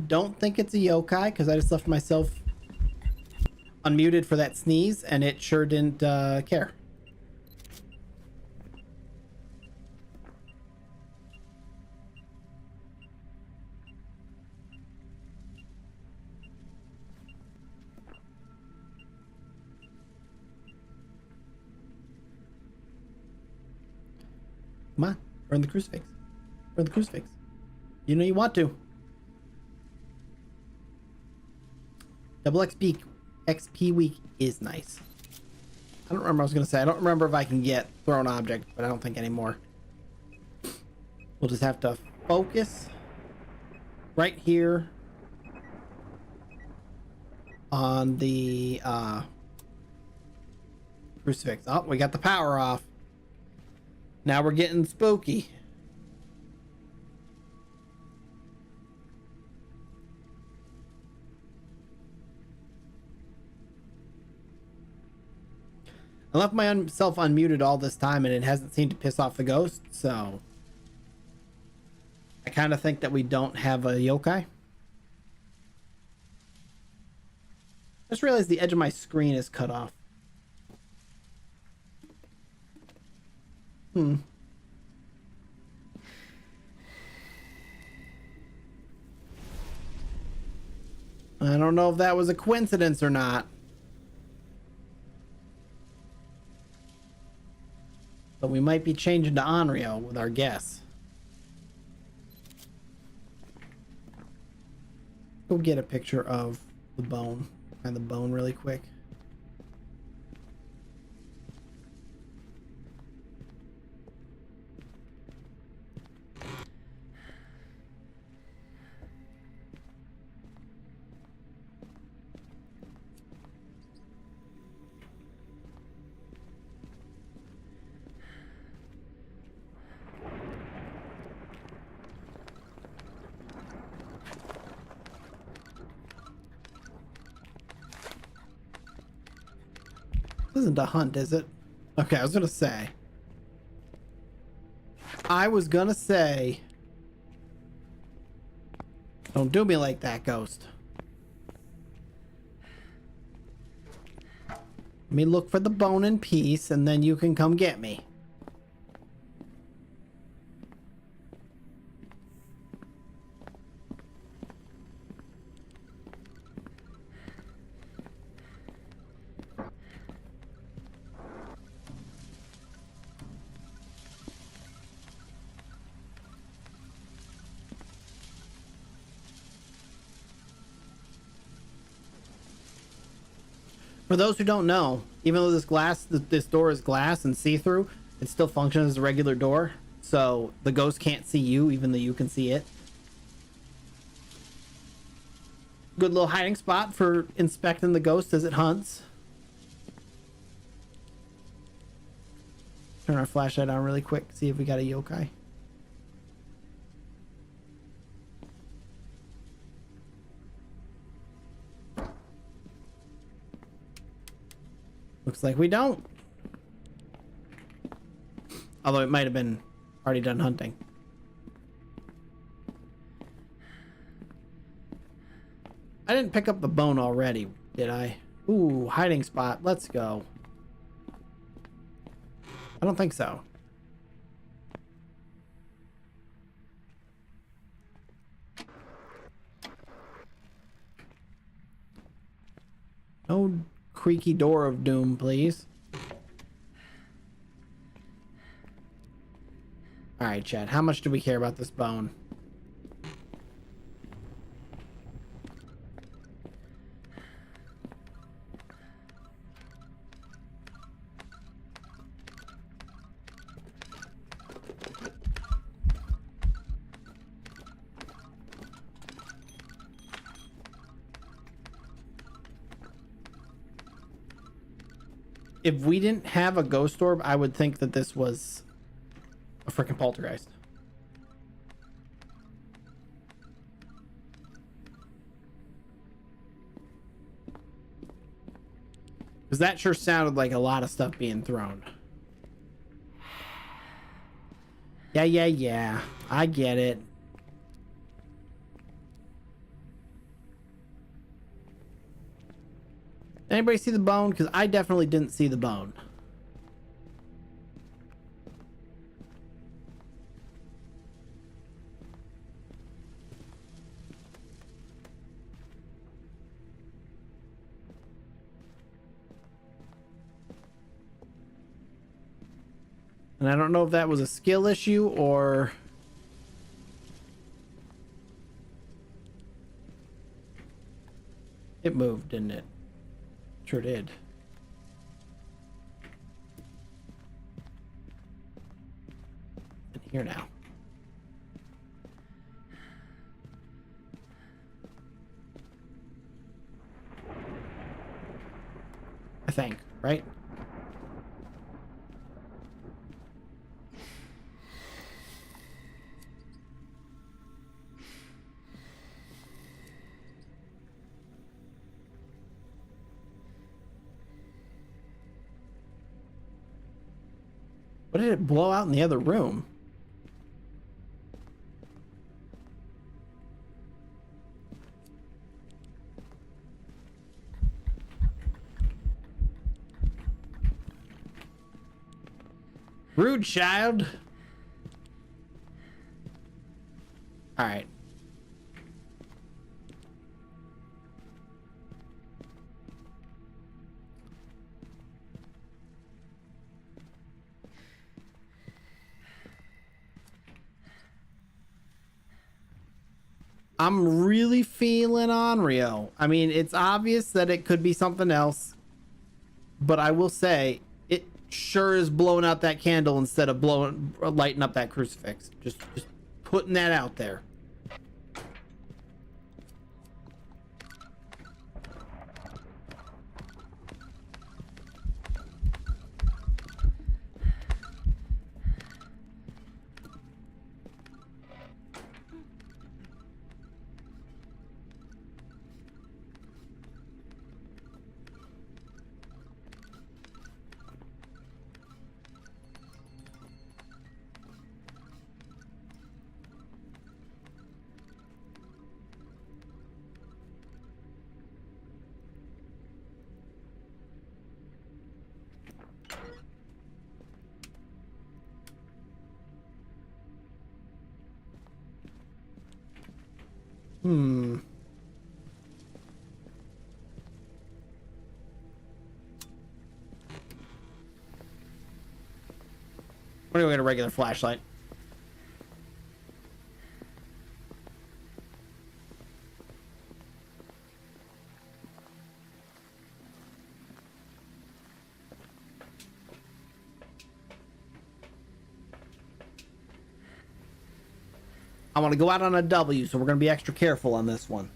Don't think it's a yokai because I just left myself unmuted for that sneeze and it sure didn't care. Come on, burn the crucifix. Burn the crucifix. You know you want to. Double XP week is nice. I don't remember. I was gonna say I don't remember if I can get thrown object, but I don't think anymore. We'll just have to focus right here on the crucifix. Oh, we got the power off. Now we're getting spooky. I left myself unmuted all this time and it hasn't seemed to piss off the ghost, so I kind of think that we don't have a yokai. I just realized the edge of my screen is cut off. I don't know if that was a coincidence or not. But we might be changing to Onryo with our guess. Go get a picture of the bone. Find the bone really quick. This isn't a hunt, is it? Okay, I was gonna say. Don't do me like that, ghost. Let me look for the bone in peace, and then you can come get me. For those who don't know, even though this door is glass and see-through, it still functions as a regular door. So the ghost can't see you, even though you can see it. Good little hiding spot for inspecting the ghost as it hunts. Turn our flashlight on really quick, see if we got a yokai. Looks like we don't. Although it might have been already done hunting. I didn't pick up the bone already, did I? Ooh, hiding spot. Let's go. I don't think so. No creaky door of doom, please. All right, Chad, how much do we care about this bone? If we didn't have a ghost orb, I would think that this was a freaking poltergeist. Because that sure sounded like a lot of stuff being thrown. Yeah. I get it. Anybody see the bone? Because I definitely didn't see the bone. And I don't know if that was a skill issue or... It moved, didn't it? Sure did. here now. I think, right? What did it blow out in the other room? Rude child. All right. I'm really feeling on Rio. I mean, it's obvious that it could be something else, but I will say it sure is blowing out that candle instead of lighting up that crucifix. Just putting that out there. We're gonna get a regular flashlight. I want to go out on a W, so we're going to be extra careful on this one.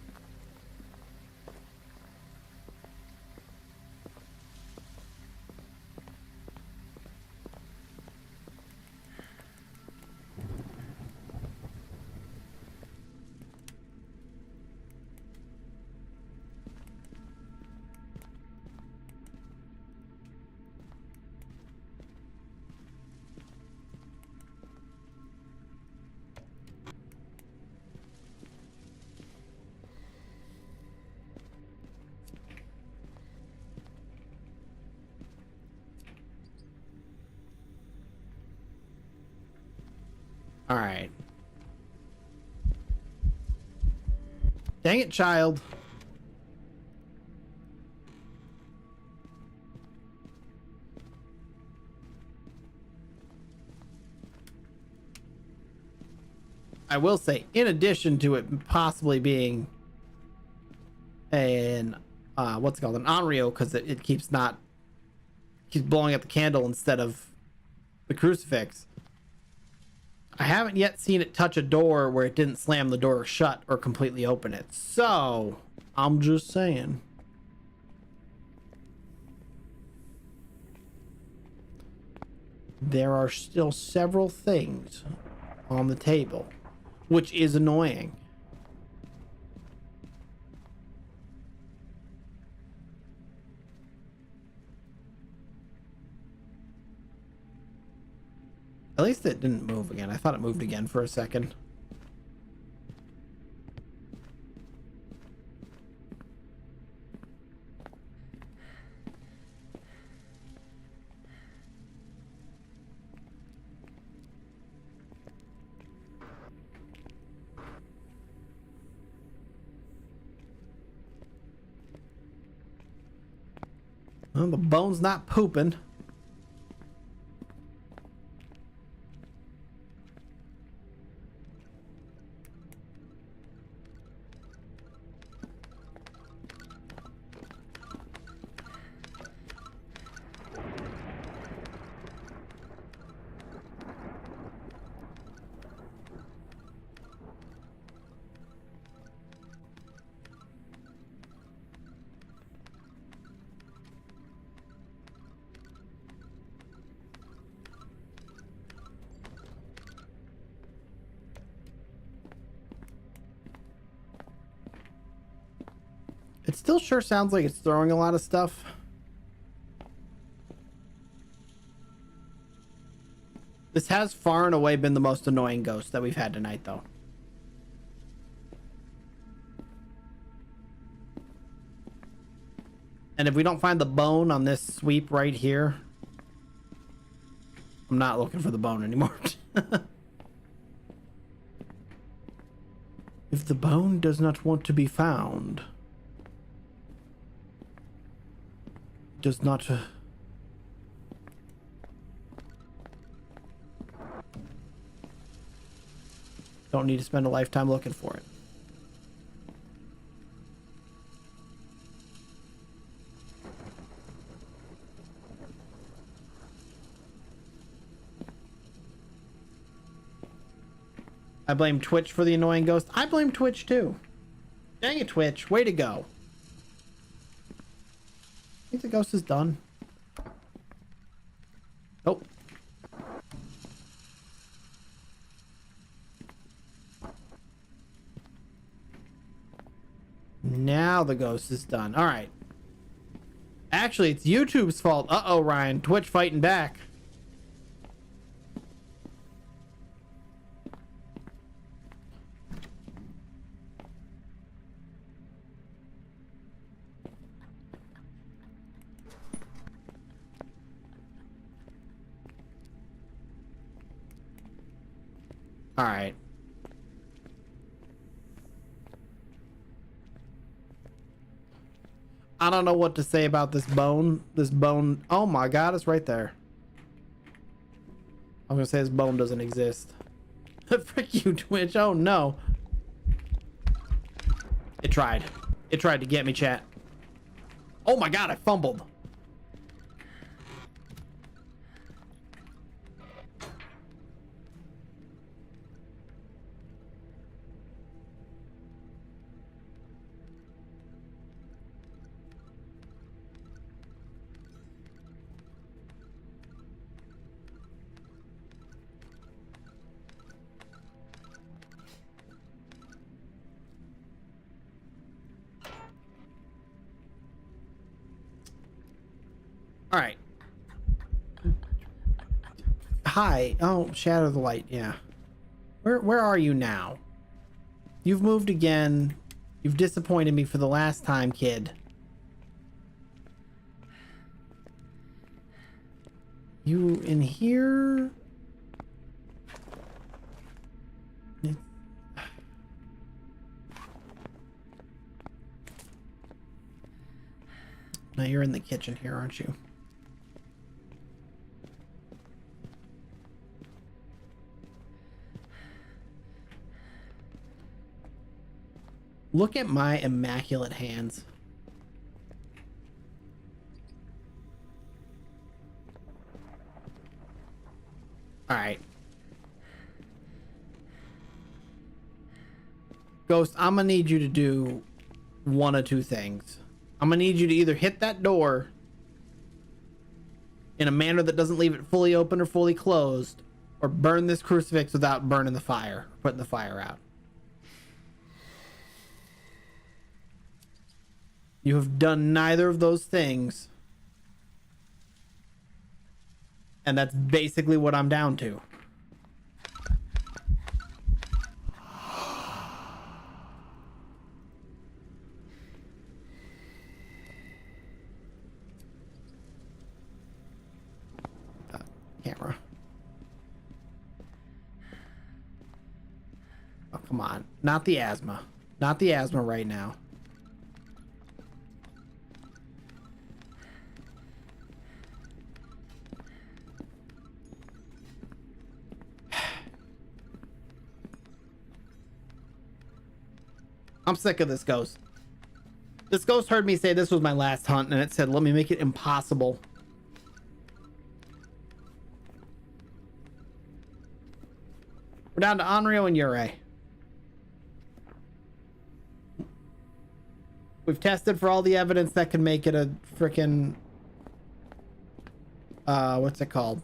All right. Dang it, child. I will say, in addition to it possibly being an what's it called, an Onryo, because it keeps blowing up the candle instead of the crucifix. I haven't yet seen it touch a door where it didn't slam the door shut or completely open it. So, I'm just saying. There are still several things on the table, which is annoying. At least it didn't move again. I thought it moved again for a second. Well, the bone's not pooping. It still sure sounds like it's throwing a lot of stuff. This has far and away been the most annoying ghost that we've had tonight, though. And if we don't find the bone on this sweep right here, I'm not looking for the bone anymore. If the bone does not want to be found, does not... Don't need to spend a lifetime looking for it. I blame Twitch for the annoying ghost. I blame Twitch too. Dang it, Twitch. Way to go. I think the ghost is done. Nope. Now the ghost is done. All right. Actually, it's YouTube's fault. Uh-oh, Ryan. Twitch fighting back. All right. I don't know what to say about this bone. This bone. Oh my God, it's right there. I'm gonna say this bone doesn't exist. Frick you, Twitch. Oh no. It tried. It tried to get me, chat. Oh my God, I fumbled. All right. Hi. Oh, Shadow the Light. Yeah. Where are you now? You've moved again. You've disappointed me for the last time, kid. You in here? No, you're in the kitchen here, aren't you? Look at my immaculate hands. All right. Ghost, I'm gonna need you to do one of two things. I'm gonna need you to either hit that door in a manner that doesn't leave it fully open or fully closed, or burn this crucifix without burning the fire, putting the fire out. You have done neither of those things. And that's basically what I'm down to. Camera. Oh, come on. Not the asthma. Not the asthma right now. I'm sick of this ghost. This ghost heard me say this was my last hunt, and it said, let me make it impossible. We're down to Onryo and Yurei. We've tested for all the evidence that can make it a frickin' what's it called?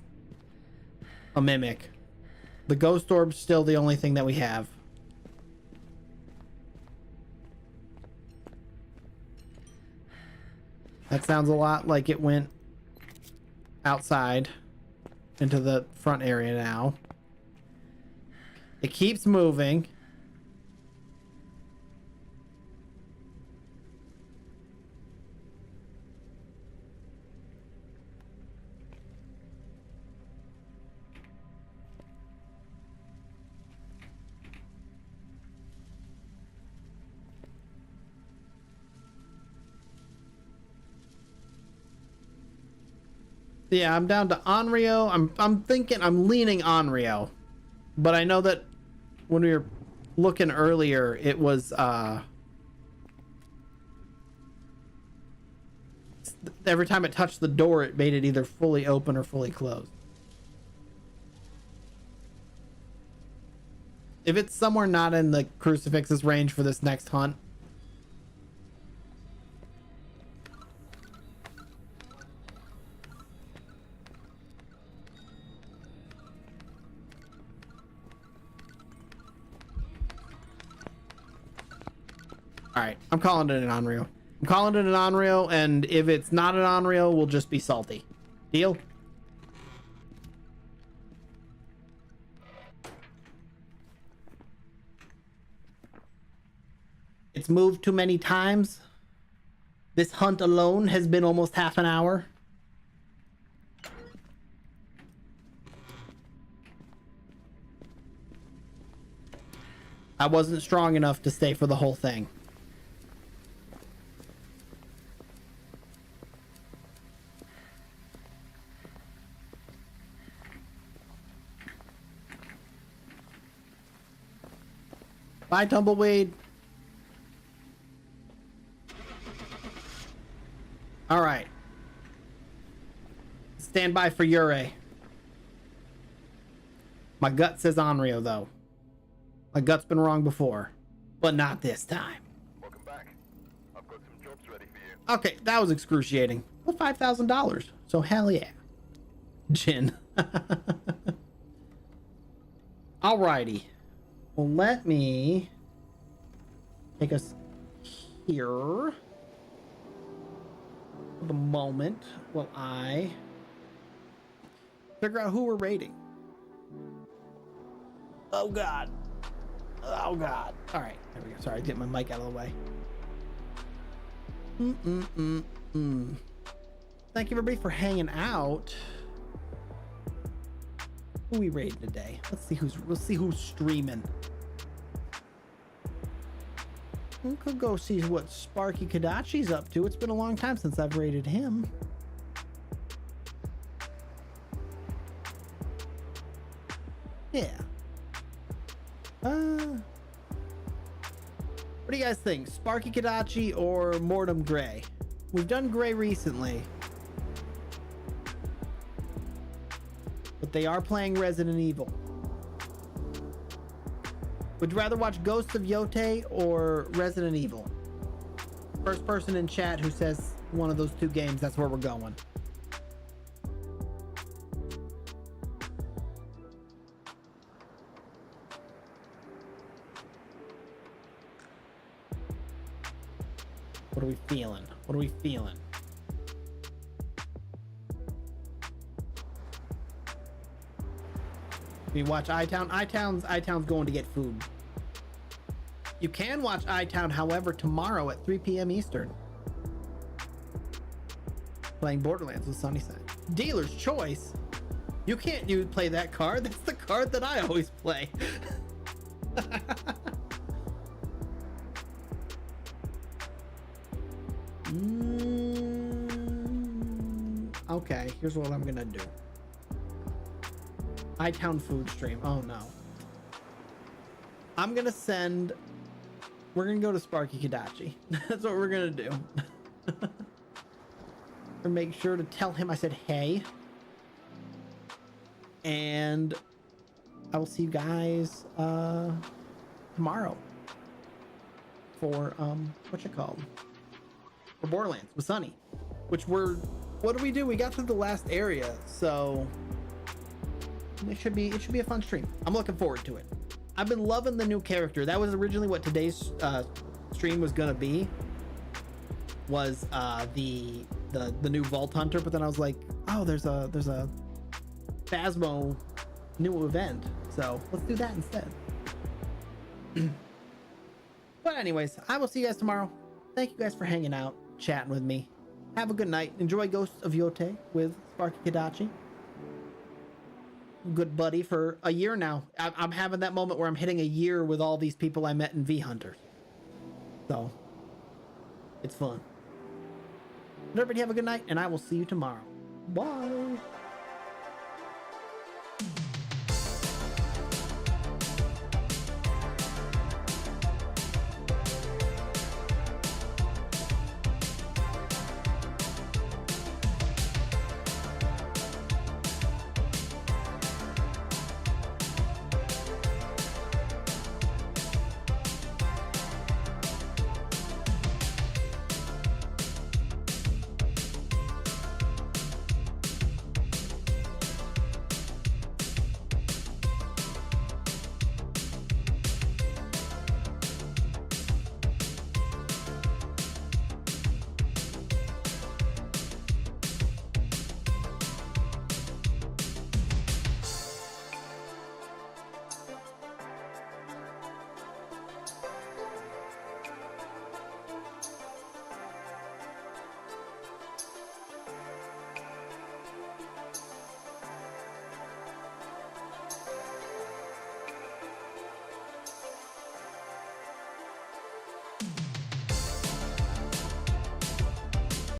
A mimic. The ghost orb's still the only thing that we have. That sounds a lot like it went outside into the front area now. It keeps moving. Yeah, I'm down to Onryo. I'm leaning Onryo. But I know that when we were looking earlier, it was every time it touched the door, it made it either fully open or fully closed. If it's somewhere not in the crucifix's range for this next hunt, all right, I'm calling it an Onryo. I'm calling it an Onryo, and if it's not an Onryo, we'll just be salty. Deal? It's moved too many times. This hunt alone has been almost half an hour. I wasn't strong enough to stay for the whole thing. Bye, Tumbleweed. All right. Stand by for Yurei. My gut says Onryo, though. My gut's been wrong before, but not this time. Welcome back. I've got some jobs ready for you. Okay, that was excruciating. Well, $5,000. So hell yeah. Jin. Alrighty. Well, let me take us here for the moment while I figure out who we're rating. Oh God. Oh God. All right, there we go. Sorry, get my mic out of the way. Thank you everybody for hanging out. Who we rating today? Let's see who's streaming. We could go see what Sparky Kadachi's up to. It's been a long time since I've rated him. Yeah. What do you guys think? Sparky Kadachi or Mortem Gray? We've done Gray recently. But they are playing Resident Evil. Would you rather watch Ghosts of Yote or Resident Evil? First person in chat who says one of those two games, that's where we're going. What are we feeling? What are we feeling? We watch Itown. Itown's going to get food. You can watch Itown, however, tomorrow at 3 p.m. Eastern. Playing Borderlands with Sunnyside. Dealer's Choice. You can't play that card. That's the card that I always play. Okay, here's what I'm gonna do. Itown food stream. Oh no. I'm gonna send. We're gonna go to Sparky Kadachi. That's what we're gonna do. And make sure to tell him I said hey. And I will see you guys tomorrow for for Borderlands with Sunny. Which what do? We got through the last area, so it should be a fun stream. I'm looking forward to it. I've been loving the new character. That was originally what today's stream was gonna be. Was the the new Vault Hunter, but then I was like, oh, there's a Phasmo new event, so let's do that instead. But anyways, I will see you guys tomorrow. Thank you guys for hanging out, chatting with me. Have a good night. Enjoy Ghosts of Yote with Sparky Kadachi. Good buddy for a year now. I'm having that moment where I'm hitting a year with all these people I met in V Hunters. So it's fun. Everybody have a good night, and I will see you tomorrow. Bye.